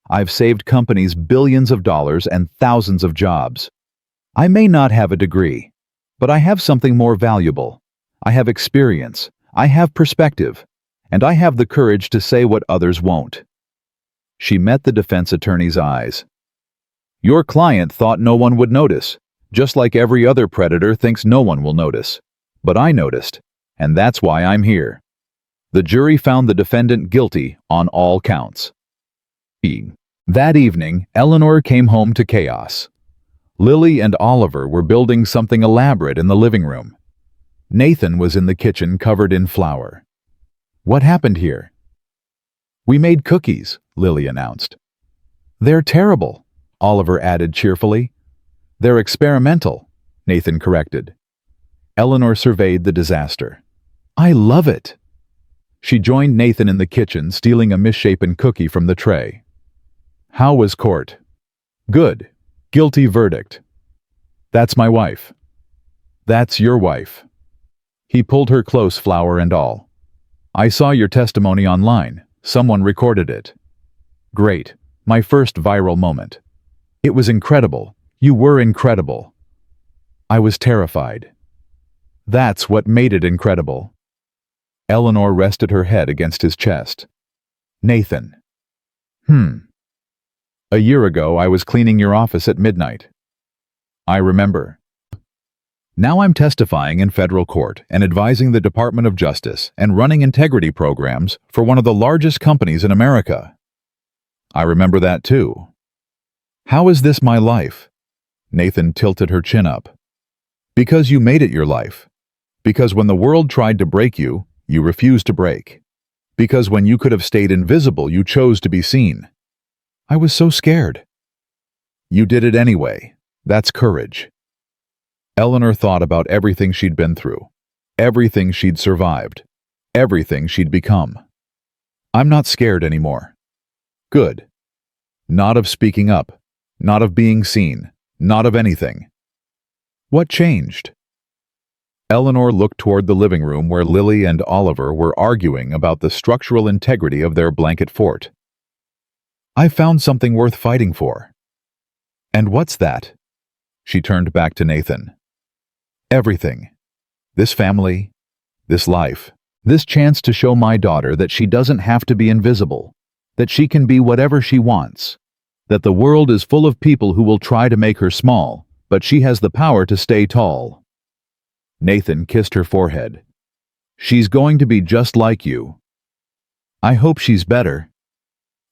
I've saved companies billions of dollars and thousands of jobs. I may not have a degree, but I have something more valuable. I have experience. I have perspective. And I have the courage to say what others won't. She met the defense attorney's eyes. Your client thought no one would notice, just like every other predator thinks no one will notice. But I noticed, and that's why I'm here. The jury found the defendant guilty on all counts. That evening, Eleanor came home to chaos. Lily and Oliver were building something elaborate in the living room. Nathan was in the kitchen covered in flour. What happened here? We made cookies, Lily announced. They're terrible, Oliver added cheerfully. They're experimental, Nathan corrected. Eleanor surveyed the disaster. I love it. She joined Nathan in the kitchen, stealing a misshapen cookie from the tray. How was court? Good. Guilty verdict. That's my wife. That's your wife. He pulled her close, flour and all. I saw your testimony online. Someone recorded it. Great. My first viral moment. It was incredible. You were incredible. I was terrified. That's what made it incredible. Eleanor rested her head against his chest. Nathan. A year ago, I was cleaning your office at midnight. I remember. Now I'm testifying in federal court and advising the Department of Justice and running integrity programs for one of the largest companies in America. I remember that too. How is this my life? Nathan tilted her chin up. Because you made it your life. Because when the world tried to break you, you refused to break. Because when you could have stayed invisible, you chose to be seen. I was so scared. You did it anyway. That's courage. Eleanor thought about everything she'd been through, everything she'd survived, everything she'd become. I'm not scared anymore. Good. Not of speaking up, not of being seen, not of anything. What changed? Eleanor looked toward the living room where Lily and Oliver were arguing about the structural integrity of their blanket fort. I found something worth fighting for. And what's that? She turned back to Nathan. Everything. This family, this life, this chance to show my daughter that she doesn't have to be invisible, that she can be whatever she wants, that the world is full of people who will try to make her small, but she has the power to stay tall. Nathan kissed her forehead. She's going to be just like you. I hope she's better.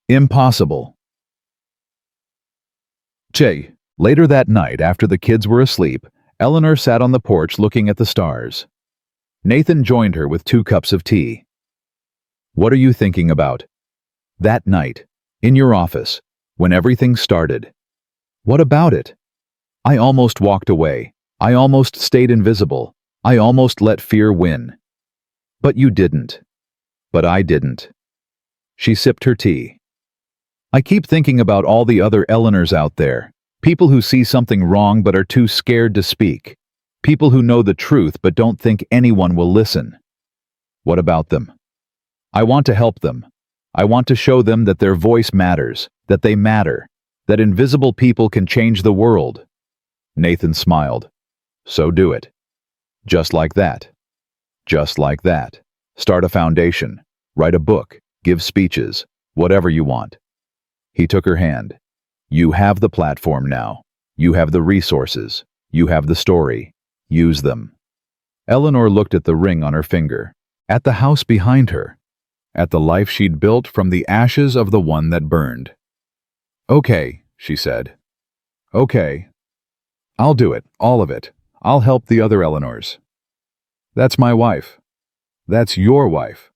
Impossible. Later that night, after the kids were asleep, Eleanor sat on the porch looking at the stars. Nathan joined her with 2 cups of tea. What are you thinking about? That night, in your office, when everything started. What about it? I almost walked away. I almost stayed invisible. I almost let fear win. But you didn't. But I didn't. She sipped her tea. I keep thinking about all the other Eleanors out there. People who see something wrong but are too scared to speak. People who know the truth but don't think anyone will listen. What about them? I want to help them. I want to show them that their voice matters, that they matter, that invisible people can change the world. Nathan smiled. So do it. Just like that. Just like that. Start a foundation. Write a book. Give speeches. Whatever you want. He took her hand. You have the platform now. You have the resources. You have the story. Use them. Eleanor looked at the ring on her finger, at the house behind her, at the life she'd built from the ashes of the one that burned. Okay, she said. Okay. I'll do it, all of it. I'll help the other Eleanors. That's my wife. That's your wife.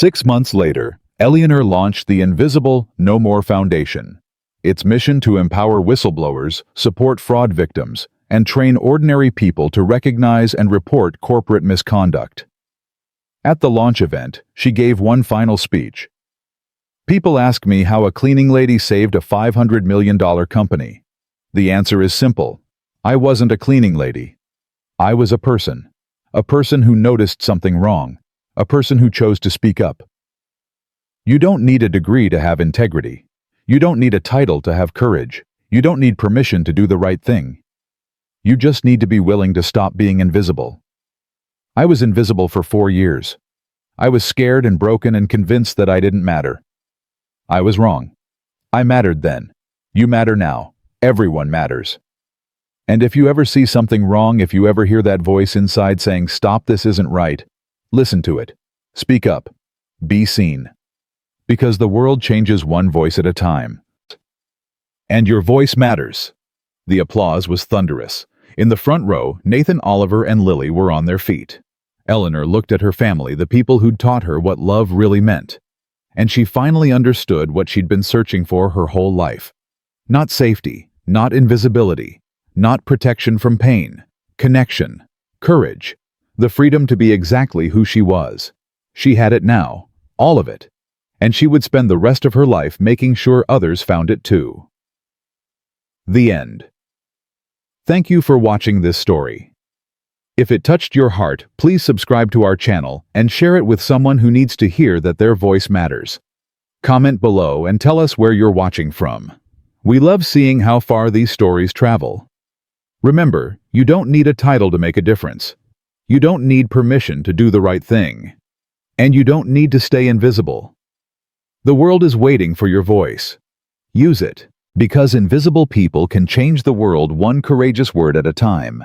6 months later, Eleanor launched the Invisible No More Foundation. Its mission to empower whistleblowers, support fraud victims, and train ordinary people to recognize and report corporate misconduct. At the launch event, she gave one final speech. People ask me how a cleaning lady saved a $500 million company. The answer is simple. I wasn't a cleaning lady. I was a person who noticed something wrong, a person who chose to speak up. You don't need a degree to have integrity. You don't need a title to have courage. You don't need permission to do the right thing. You just need to be willing to stop being invisible. I was invisible for 4 years. I was scared and broken and convinced that I didn't matter. I was wrong. I mattered then. You matter now. Everyone matters. And if you ever see something wrong, if you ever hear that voice inside saying, "Stop, this isn't right," listen to it. Speak up. Be seen. Because the world changes one voice at a time. And your voice matters. The applause was thunderous. In the front row, Nathan, Oliver, and Lily were on their feet. Eleanor looked at her family, the people who'd taught her what love really meant. And she finally understood what she'd been searching for her whole life. Not safety, not invisibility, not protection from pain, connection, courage, the freedom to be exactly who she was. She had it now, all of it. And she would spend the rest of her life making sure others found it too. The end. Thank you for watching this story. If it touched your heart, please subscribe to our channel and share it with someone who needs to hear that their voice matters. Comment below and tell us where you're watching from. We love seeing how far these stories travel. Remember, you don't need a title to make a difference. You don't need permission to do the right thing. And you don't need to stay invisible. The world is waiting for your voice. Use it, because invisible people can change the world one courageous word at a time.